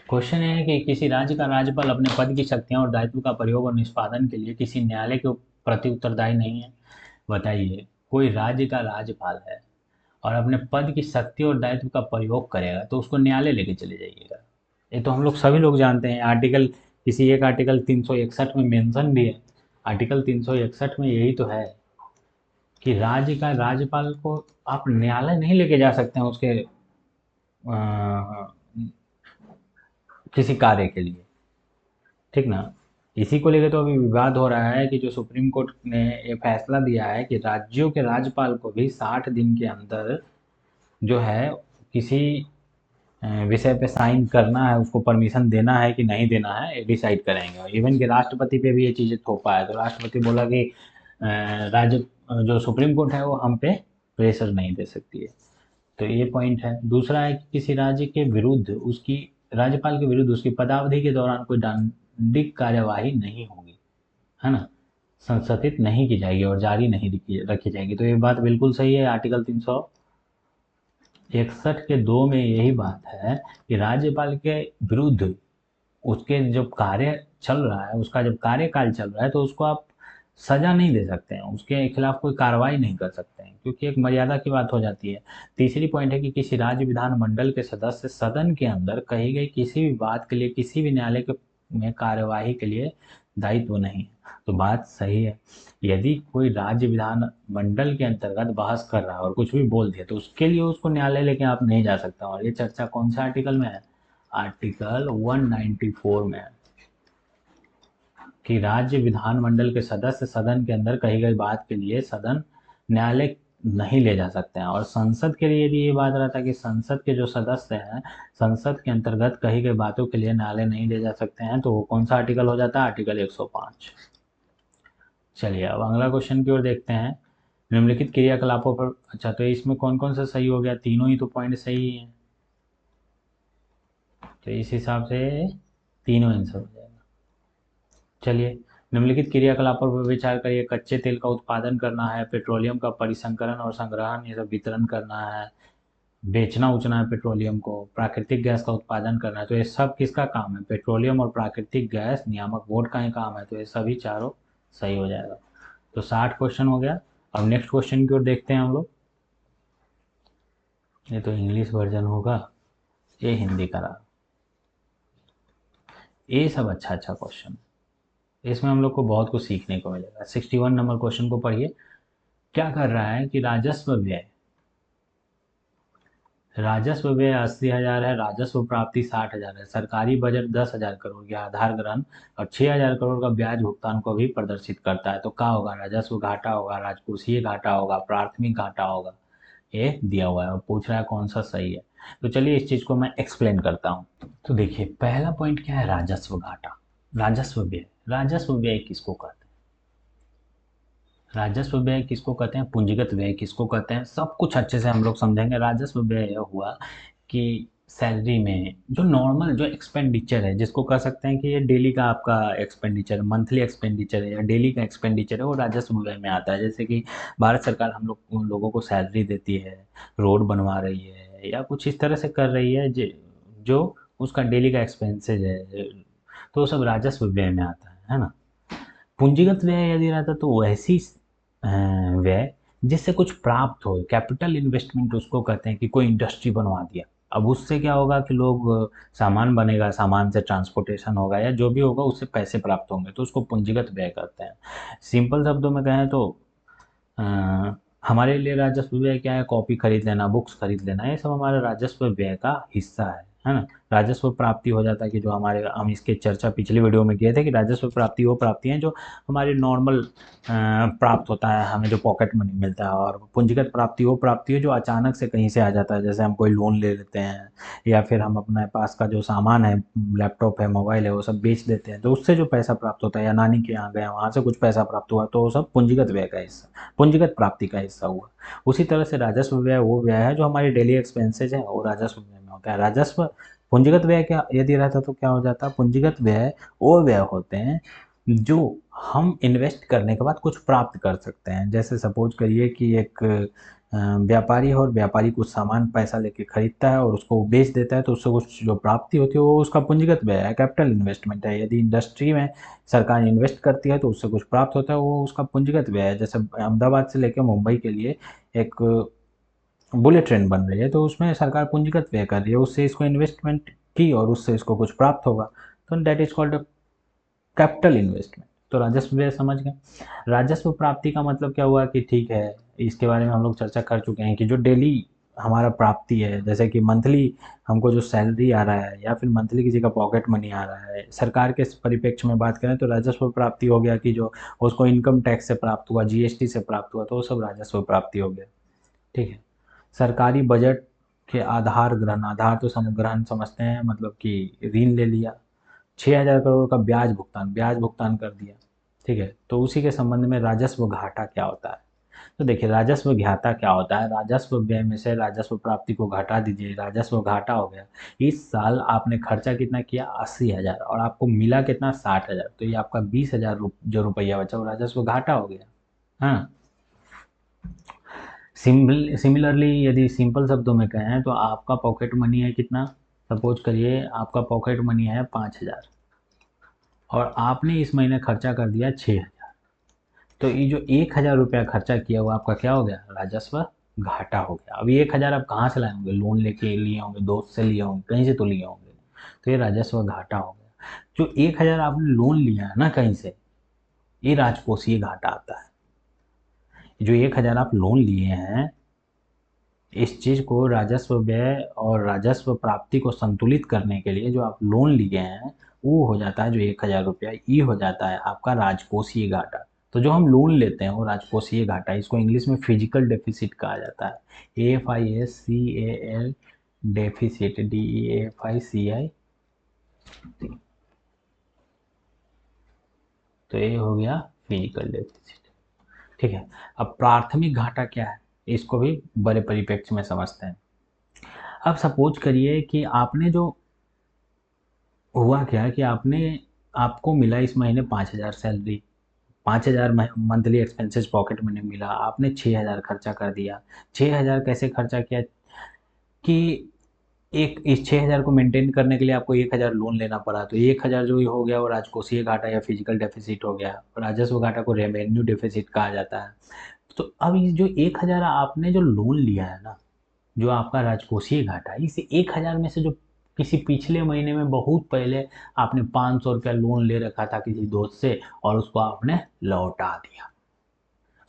Speaker 1: क्वेश्चन ये है कि किसी राज्य का राज्यपाल अपने पद की शक्तियां और दायित्व का प्रयोग और निष्पादन के लिए किसी न्यायालय के प्रति उत्तरदायी नहीं है। बताइए, कोई राज्य का राज्यपाल है और अपने पद की शक्ति और दायित्व का प्रयोग करेगा तो उसको न्यायालय लेके चले जाइएगा। ये तो हम लोग सभी लोग जानते हैं। आर्टिकल, किसी एक आर्टिकल 361 में मेंशन भी है। आर्टिकल 361 में यही तो है कि राज्य का राज्यपाल को आप न्यायालय नहीं लेके जा सकते हैं उसके किसी कार्य के लिए, ठीक ना। इसी को लेकर तो अभी विवाद हो रहा है कि जो सुप्रीम कोर्ट ने ये फैसला दिया है कि राज्यों के राज्यपाल को भी 60 दिन के अंदर जो है किसी विषय पे साइन करना है, उसको परमिशन देना है कि नहीं देना है, ये डिसाइड करेंगे। इवन कि राष्ट्रपति पे भी ये चीज़ें थोपा है, तो राष्ट्रपति बोला कि राज्य जो सुप्रीम कोर्ट है वो हम पे प्रेशर नहीं दे सकती है। तो ये पॉइंट है। दूसरा है कि किसी राज्य के विरुद्ध उसकी, राज्यपाल के विरुद्ध उसकी पदावधि के दौरान कोई दंडिक कार्यवाही नहीं होगी, है ना, संशोधित नहीं की जाएगी और जारी नहीं रखी जाएगी। तो ये बात बिल्कुल सही है। आर्टिकल 361 के 2 में यही बात है कि राज्यपाल के विरुद्ध उसके जब कार्य चल रहा है, उसका जब कार्यकाल चल रहा है तो उसको आप सजा नहीं दे सकते हैं, उसके खिलाफ कोई कार्रवाई नहीं कर सकते हैं, क्योंकि एक मर्यादा की बात हो जाती है। तीसरी पॉइंट है कि किसी राज्य विधानमंडल के सदस्य सदन के अंदर कही गई किसी भी बात के लिए किसी भी न्यायालय के में कार्यवाही के लिए दायित्व नहीं है। तो बात सही है। यदि कोई राज्य विधानमंडल के अंतर्गत बहस कर रहा है और कुछ भी बोल दिया तो उसके लिए उसको न्यायालय लेके आप नहीं जा सकते। और ये चर्चा कौन से आर्टिकल में है? आर्टिकल 194 में है कि राज्य विधानमंडल के सदस्य सदन के अंदर कही गई बात के लिए सदन न्यायालय नहीं ले जा सकते हैं। और संसद के लिए भी ये बात रहता है कि संसद के जो सदस्य हैं, संसद के अंतर्गत कही गई बातों के लिए न्यायालय नहीं ले जा सकते हैं। तो वो कौन सा आर्टिकल हो जाता है? आर्टिकल 105। चलिए अब अगला क्वेश्चन की ओर देखते हैं। निम्नलिखित क्रियाकलापों पर, अच्छा तो इसमें कौन कौन सा सही हो गया? तीनों ही तो पॉइंट सही है, तो इस हिसाब से तीनों आंसर हो जाएगा। चलिए निम्नलिखित क्रियाकलापों पर विचार करिए। कच्चे तेल का उत्पादन करना है, पेट्रोलियम का परिसंकरण और संग्रहण ये सब वितरण करना है, बेचना उचना है पेट्रोलियम को, प्राकृतिक गैस का उत्पादन करना है। तो ये सब किसका काम है? पेट्रोलियम और प्राकृतिक गैस नियामक बोर्ड का ही काम है। तो ये सभी चारों सही हो जाएगा। तो 60 क्वेश्चन हो गया। अब नेक्स्ट क्वेश्चन की ओर देखते हैं हम लोग। ये तो इंग्लिश वर्जन होगा, ये हिंदी का रहा। ये सब अच्छा अच्छा क्वेश्चन, इसमें हम लोग को बहुत कुछ सीखने को मिलेगा। 61 नंबर क्वेश्चन को पढ़िए। क्या कर रहा है कि राजस्व व्यय 80,000 है, राजस्व प्राप्ति 60,000 है, सरकारी बजट 10,000 करोड़ के आधार ग्रहण और 6,000 करोड़ का ब्याज भुगतान को भी प्रदर्शित करता है। तो क्या होगा? राजस्व घाटा होगा, राजकोषीय घाटा होगा, प्राथमिक घाटा होगा। ए दिया हुआ है और पूछ रहा है कौन सा सही है। तो चलिए इस चीज़ को मैं एक्सप्लेन करता हूँ। तो देखिए पहला पॉइंट क्या है, राजस्व घाटा। राजस्व व्यय किसको कहते हैं? राजस्व व्यय किसको कहते हैं, पूंजीगत व्यय किसको कहते हैं, सब कुछ अच्छे से हम लोग समझेंगे। राजस्व व्यय यह हुआ कि सैलरी में जो नॉर्मल जो एक्सपेंडिचर है, जिसको कह सकते हैं कि ये डेली का आपका एक्सपेंडिचर, मंथली एक्सपेंडिचर है या डेली का एक्सपेंडिचर है, वो राजस्व व्यय में आता है। जैसे कि भारत सरकार हम लोग उन लोगों को सैलरी देती है, रोड बनवा रही है या कुछ इस तरह से कर रही है जो उसका डेली का एक्सपेंसेज है, तो वो सब राजस्व व्यय में आता है ना। पूंजीगत व्यय यदि रहता तो वैसी व्यय जिससे कुछ प्राप्त हो, कैपिटल इन्वेस्टमेंट उसको कहते हैं कि कोई इंडस्ट्री बनवा दिया, अब उससे क्या होगा कि लोग सामान बनेगा, सामान से ट्रांसपोर्टेशन होगा या जो भी होगा उससे पैसे प्राप्त होंगे, तो उसको पूंजीगत व्यय कहते हैं। सिंपल शब्दों में कहें तो अ, हमारे लिए राजस्व व्यय क्या है, कॉपी खरीद लेना, बुक्स खरीद लेना, ये सब हमारे राजस्व व्यय का हिस्सा है ना। राजस्व प्राप्ति हो जाता है कि जो हमारे, हम इसके चर्चा पिछली वीडियो में किए थे कि राजस्व प्राप्ति वो प्राप्ति है जो हमारी नॉर्मल प्राप्त होता है, हमें जो पॉकेट मनी मिलता है। और पूंजीगत प्राप्ति वो प्राप्ति है जो अचानक से कहीं से आ जाता है, जैसे हम कोई लोन ले लेते हैं या फिर हम अपने पास का जो सामान है, लैपटॉप है, मोबाइल है, वो सब बेच देते हैं, तो उससे जो पैसा प्राप्त होता है, या नानी के यहाँ गए वहाँ से कुछ पैसा प्राप्त हुआ, तो वो सब पूंजीगत व्यय का हिस्सा, पूंजीगत प्राप्ति का हिस्सा हुआ। उसी तरह से राजस्व व्यय वो व्यय है जो हमारी डेली एक्सपेंसेज है, वो राजस्व व्यय में होता है। राजस्व पूंजीगत व्यय क्या यदि रहता तो क्या हो जाता, पूंजीगत व्यय वो व्यय होते हैं जो हम इन्वेस्ट करने के बाद कुछ प्राप्त कर सकते हैं। जैसे सपोज करिए कि एक व्यापारी है और व्यापारी कुछ सामान पैसा लेके खरीदता है और उसको बेच देता है, तो उससे कुछ जो प्राप्ति होती है वो उसका पूंजीगत व्यय है, कैपिटल इन्वेस्टमेंट है। यदि इंडस्ट्री में सरकार इन्वेस्ट करती है तो उससे कुछ प्राप्त होता है, वो उसका पूंजीगत व्यय है। जैसे अहमदाबाद से लेकर मुंबई के लिए एक बुलेट ट्रेन बन रही है, तो उसमें सरकार पूंजीगत व्यय कर रही है, उससे इसको इन्वेस्टमेंट की और उससे इसको कुछ प्राप्त होगा, तो that is called capital investment. तो राजस्व व्यय समझ गए। राजस्व प्राप्ति का मतलब क्या हुआ कि ठीक है, इसके बारे में हम लोग चर्चा कर चुके हैं कि जो डेली हमारा प्राप्ति है, जैसे कि मंथली हमको जो सैलरी आ रहा है या फिर मंथली किसी का पॉकेट मनी आ रहा है, सरकार के परिप्रेक्ष्य में बात करें तो राजस्व प्राप्ति हो गया कि जो उसको इनकम टैक्स से प्राप्त हुआ, जीएसटी से प्राप्त हुआ, तो वो सब राजस्व प्राप्ति हो गया। ठीक है। सरकारी बजट के आधार ग्रहण, आधार तो ग्रहण समझते हैं, मतलब कि ऋण ले लिया, 6,000 करोड़ का ब्याज भुगतान कर दिया। ठीक है, तो उसी के संबंध में राजस्व घाटा क्या होता है। तो देखिए राजस्व घाटा क्या होता है, राजस्व व्यय में से राजस्व प्राप्ति को घटा दीजिए, राजस्व घाटा हो गया। इस साल आपने खर्चा कितना किया, 80,000, और आपको मिला कितना, 60,000, तो ये आपका 20,000 जो रुपया बचा वो राजस्व घाटा हो गया। हाँ। सिमिलरली यदि सिंपल शब्दों में कहें तो आपका पॉकेट मनी है कितना, सपोज करिए आपका पॉकेट मनी है 5,000 और आपने इस महीने खर्चा कर दिया 6,000, तो ये जो 1,000 रुपया खर्चा किया हुआ आपका क्या हो गया, राजस्व घाटा हो गया। अभी 1,000 आप कहाँ से लाए होंगे, लोन लेके लिए होंगे, दोस्त से लिए होंगे, कहीं से तो लिए होंगे, तो ये राजस्व घाटा हो गया। जो 1,000 आपने लोन लिया है ना कहीं से, ये राजकोषीय घाटा आता है। जो 1,000 आप लोन लिए हैं, इस चीज़ को राजस्व व्यय और राजस्व प्राप्ति को संतुलित करने के लिए जो आप लोन लिए हैं, वो हो जाता है जो 1,000 रुपया, ये हो जाता है आपका राजकोषीय घाटा। तो जो हम लोन लेते हैं वो राजकोषीय घाटा, इसको इंग्लिश में फिजिकल डेफिसिट कहा जाता है, AFISCAL डेफिसिट, DEFICI। तो ये हो गया फिजिकल डेफिसिट। ठीक है। अब प्राथमिक घाटा क्या है, इसको भी बड़े परिप्रेक्ष्य में समझते हैं। अब सपोज करिए कि आपने जो हुआ क्या कि आपने, आपको मिला इस महीने 5,000 salary, 5,000 monthly expenses pocket money मिला, आपने 6,000 खर्चा कर दिया। 6,000 कैसे खर्चा किया कि एक इस 6,000 को मेंटेन करने के लिए आपको 1,000 लोन लेना पड़ा, तो 1,000 जो हो गया वो राजकोषीय घाटा या फिजिकल डेफिसिट हो गया। राजस्व घाटा को रेवेन्यू डेफिसिट कहा जाता है। तो अब ये जो 1,000 आपने जो लोन लिया है ना, जो आपका राजकोषीय घाटा है, इस 1,000 में से जो किसी पिछले महीने में बहुत पहले आपने 500 रुपया लोन ले रखा था किसी दोस्त से और उसको आपने लौटा दिया,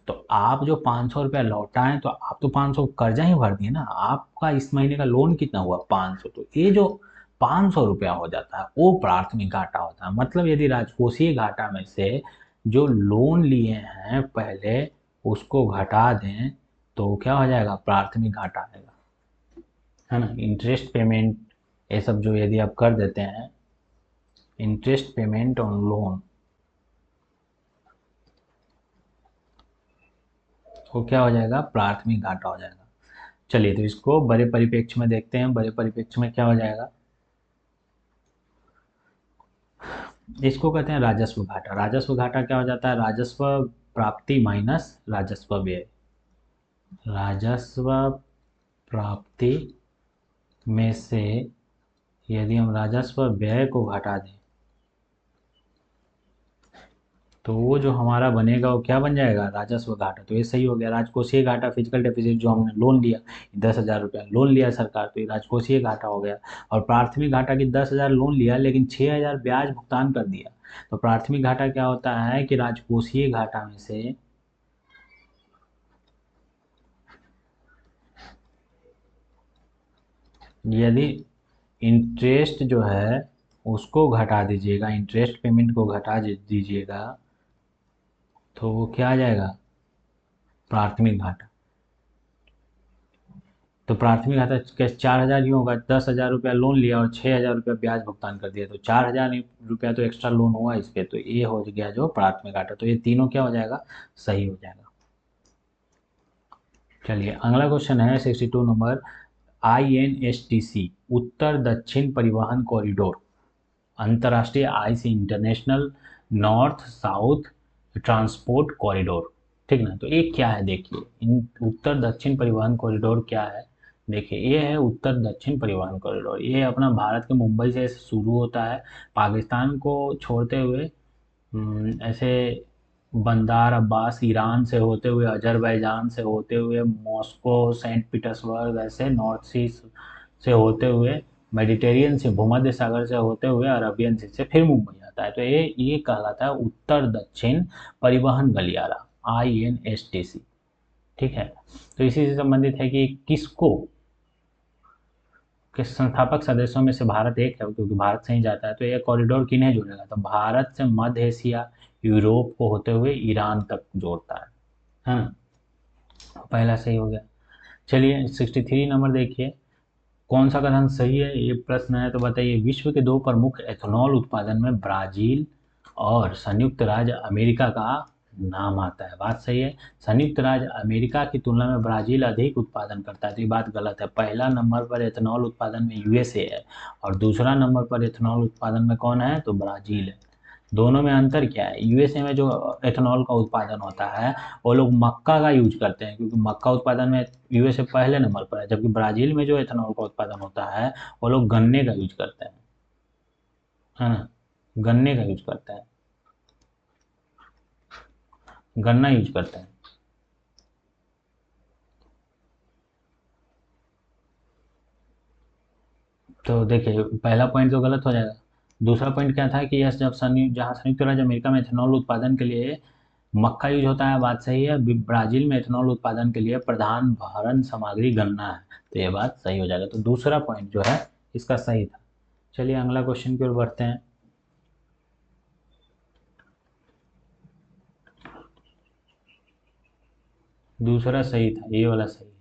Speaker 1: तो आप जो 500 रुपया लौटाएं तो आप तो 500 कर्जा ही भर दिए ना, आपका इस महीने का लोन कितना हुआ, 500, तो ये जो 500 रुपया हो जाता है वो प्राथमिक घाटा होता है। मतलब यदि राजकोषीय घाटा में से जो लोन लिए हैं पहले उसको घटा दें, तो क्या हो जाएगा, प्राथमिक घाटा आएगा, है ना। इंटरेस्ट पेमेंट ये सब जो यदि आप कर देते हैं, इंटरेस्ट पेमेंट ऑन लोन, वो क्या हो जाएगा, प्राथमिक घाटा हो जाएगा। चलिए, तो इसको बड़े परिप्रेक्ष्य में देखते हैं। बड़े परिप्रेक्ष्य में क्या हो जाएगा, इसको कहते हैं राजस्व घाटा। राजस्व घाटा क्या हो जाता है, राजस्व प्राप्ति माइनस राजस्व व्यय। राजस्व प्राप्ति में से यदि हम राजस्व व्यय को घटा दें, तो वो जो हमारा बनेगा वो क्या बन जाएगा, राजस्व घाटा। तो ये सही हो गया। राजकोषीय घाटा, फिजिकल डेफिसिट, जो हमने लोन लिया, 10,000 रुपया लोन लिया सरकार, तो ये राजकोषीय घाटा हो गया। और प्राथमिक घाटा की 10,000 लोन लिया लेकिन 6,000 ब्याज भुगतान कर दिया। तो प्राथमिक घाटा क्या होता है कि राजकोषीय घाटा में से यदि इंटरेस्ट जो है उसको घटा दीजिएगा, इंटरेस्ट पेमेंट को घटा दीजिएगा, तो वो क्या आ जाएगा, प्राथमिक घाटा। तो प्राथमिक घाटा कैसे, 4,000 ही होगा। 10,000 रुपया लोन लिया और 6,000 रुपया ब्याज भुगतान कर दिया, तो 4,000 रुपया तो एक्स्ट्रा लोन हुआ इस पे, तो ये हो गया जो प्राथमिक घाटा। तो ये तीनों क्या हो जाएगा, सही हो जाएगा। चलिए, अगला क्वेश्चन है 62 नंबर। INSTC, उत्तर दक्षिण परिवहन कॉरिडोर, अंतर्राष्ट्रीय IC, international north south transport corridor, ठीक ना। तो ये क्या है, देखिए, इन उत्तर दक्षिण परिवहन कॉरिडोर क्या है। देखिए, ये है उत्तर दक्षिण परिवहन कॉरिडोर। ये अपना भारत के मुंबई से शुरू होता है, पाकिस्तान को छोड़ते हुए ऐसे बंदार अब्बास ईरान से होते हुए, अजरबैजान से होते हुए, मॉस्को, सेंट पीटर्सबर्ग, ऐसे नॉर्थ सी से होते हुए, मेडिटेरियन से, भूमध्य सागर से होते हुए, अरबियन सी से फिर मुंबई आता है। तो ये कहलाता है उत्तर दक्षिण परिवहन गलियारा, INSTC, ठीक है। तो इसी से संबंधित है कि किसको, के संस्थापक सदस्यों में से भारत एक है, क्योंकि भारत से ही जाता है। तो ये कॉरिडोर किन्हें जोड़ेगा, तो भारत से मध्य एशिया, यूरोप को होते हुए ईरान तक जोड़ता है ना। पहला सही हो गया। चलिए, 63 नंबर देखिए, कौन सा कथन सही है, ये प्रश्न है। तो बताइए, विश्व के दो प्रमुख एथेनॉल उत्पादन में ब्राजील और संयुक्त राज्य अमेरिका का नाम आता है। बात सही है। संयुक्त राज्य अमेरिका की तुलना में ब्राजील अधिक उत्पादन करता है, तो ये बात गलत है। पहला नंबर पर एथेनॉल उत्पादन में USA है, और दूसरा नंबर पर एथेनॉल उत्पादन में कौन है, तो ब्राजील है। दोनों में अंतर क्या है, USA में जो एथेनॉल का उत्पादन होता है वो लोग मक्का का यूज करते हैं, क्योंकि मक्का उत्पादन में USA पहले नंबर पर है। जबकि ब्राजील में जो एथेनॉल का उत्पादन होता है वो लोग गन्ने का यूज करते हैं, है ना, गन्ने का यूज करते हैं, गन्ना यूज करते हैं। तो देखिए, पहला पॉइंट तो गलत हो जाएगा। दूसरा पॉइंट क्या था कि यस, जब जहाँ संयुक्त राज्य अमेरिका में एथेनॉल उत्पादन के लिए मक्का यूज होता है, बात सही है। ब्राजील में एथेनॉल उत्पादन के लिए प्रधान भरण सामग्री गन्ना है, तो ये बात सही हो जाएगा। तो दूसरा पॉइंट जो है इसका सही था। चलिए, अगला क्वेश्चन की ओर बढ़ते हैं। दूसरा सही था, ये वाला सही है।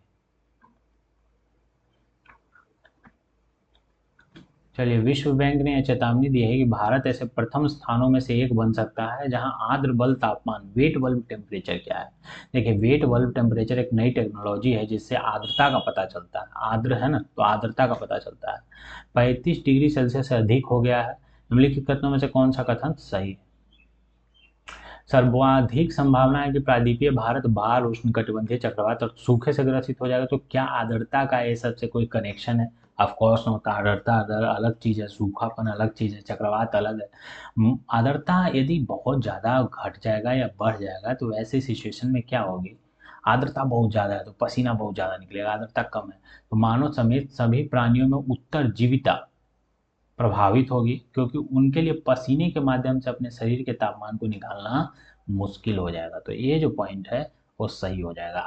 Speaker 1: चलिए, विश्व बैंक ने यह चेतावनी दी है कि भारत ऐसे प्रथम स्थानों में से एक बन सकता है जहां आर्द्र बल्ब तापमान, वेट बल्ब टेम्परेचर क्या है। देखिए, वेट बल्ब टेम्परेचर एक नई टेक्नोलॉजी है जिससे आर्द्रता का पता चलता है। आर्द्र है ना, तो आर्द्रता का पता चलता है। 35 डिग्री सेल्सियस से अधिक हो गया है। निम्नलिखित कथनों में से कौन सा कथन सही है। सर्वाधिक संभावना है कि प्रायद्वीपीय भारत बाढ़, उष्णकटिबंधीय चक्रवात और सूखे से ग्रसित हो जाएगा। तो क्या आर्द्रता का ये सबसे कोई कनेक्शन है, ऑफ कोर्स होता है। आर्द्रता अलग चीज़ है, सूखापन अलग चीज़ है, चक्रवात अलग है। आर्द्रता यदि बहुत ज़्यादा घट जाएगा या बढ़ जाएगा तो ऐसी सिचुएशन में क्या होगी, आर्द्रता बहुत ज़्यादा है तो पसीना बहुत ज़्यादा निकलेगा, आर्द्रता कम है तो मानव समेत सभी प्राणियों में उत्तरजीविता प्रभावित होगी, क्योंकि उनके लिए पसीने के माध्यम से अपने शरीर के तापमान को निकालना मुश्किल हो जाएगा। तो ये जो पॉइंट है वो सही हो जाएगा।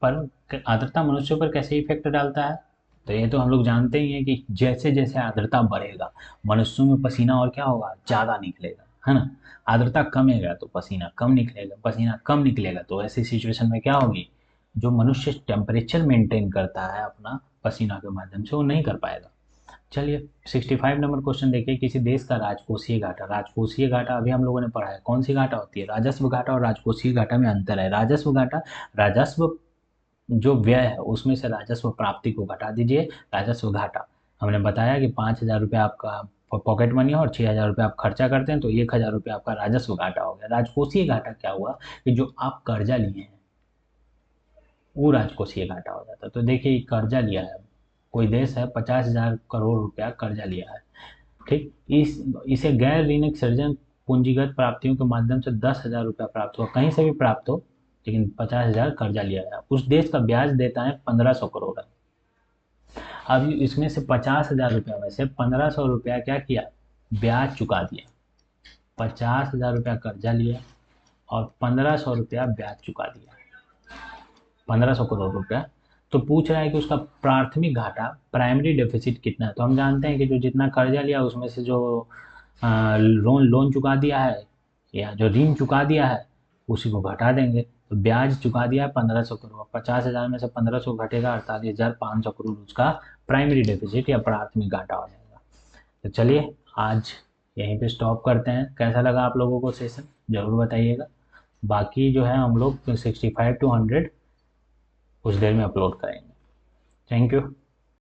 Speaker 1: पर आर्द्रता मनुष्यों पर कैसे इफेक्ट डालता है, तो ये तो हम लोग जानते ही हैं कि जैसे जैसे आर्द्रता बढ़ेगा मनुष्यों में पसीना और क्या होगा, ज़्यादा निकलेगा, है ना। आर्द्रता कमेगा तो पसीना कम निकलेगा, पसीना कम निकलेगा तो ऐसी सिचुएशन में क्या होगी, जो मनुष्य टेम्परेचर मेंटेन करता है अपना पसीना के माध्यम से, वो नहीं कर पाएगा। चलिए 65 नंबर क्वेश्चन देखिए, किसी देश का राजकोषीय घाटा। राजकोषीय घाटा अभी हम लोगों ने पढ़ा है, कौन सी घाटा होती है? राजस्व घाटा और राजकोषीय घाटा में अंतर है। राजस्व घाटा, राजस्व जो व्यय है उसमें से राजस्व प्राप्ति को घटा दीजिए। राजस्व घाटा हमने बताया कि 5,000 रुपये आपका पॉकेट मनी है और 6,000 रुपये आप खर्चा करते हैं, तो 1,000 रुपये आपका राजस्व घाटा हो गया। राजकोषीय घाटा क्या हुआ कि जो आप कर्जा लिए हैं वो राजकोषीय घाटा हो जाता है। तो देखिए कर्जा लिया है, कोई देश है 50,000 करोड़ रुपया कर्जा लिया है, ठीक, इसे गैर ऋणिक सृजन पूंजीगत प्राप्तियों के माध्यम से 10,000 रुपया प्राप्त हुआ, कहीं से भी प्राप्त हो, लेकिन 50,000 कर्जा लिया है। उस देश का ब्याज देता है 1,500 करोड़ है। अब इसमें से 50,000 रुपया में से 1,500 रुपया क्या किया? ब्याज चुका दिया। 50,000 रुपया कर्जा लिया और 1,500 रुपया ब्याज चुका दिया, 1,500 करोड़ रुपया। तो पूछ रहा है कि उसका प्राथमिक घाटा, प्राइमरी डेफिसिट कितना है। तो हम जानते हैं कि जो जितना कर्जा लिया उसमें से जो लोन लोन चुका दिया है या जो ऋण चुका दिया है उसी को घटा देंगे। तो ब्याज चुका दिया है 1,500 करोड़, 50,000 में से 1,500 घटेगा, 48,500 करोड़ उसका प्राइमरी डेफिसिट या प्राथमिक घाटा हो जाएगा। तो चलिए आज यहीं पे स्टॉप करते हैं। कैसा लगा आप लोगों को सेशन ज़रूर बताइएगा। बाकी जो है हम लोग 65 to 100 कुछ देर में अपलोड करेंगे। Thank you.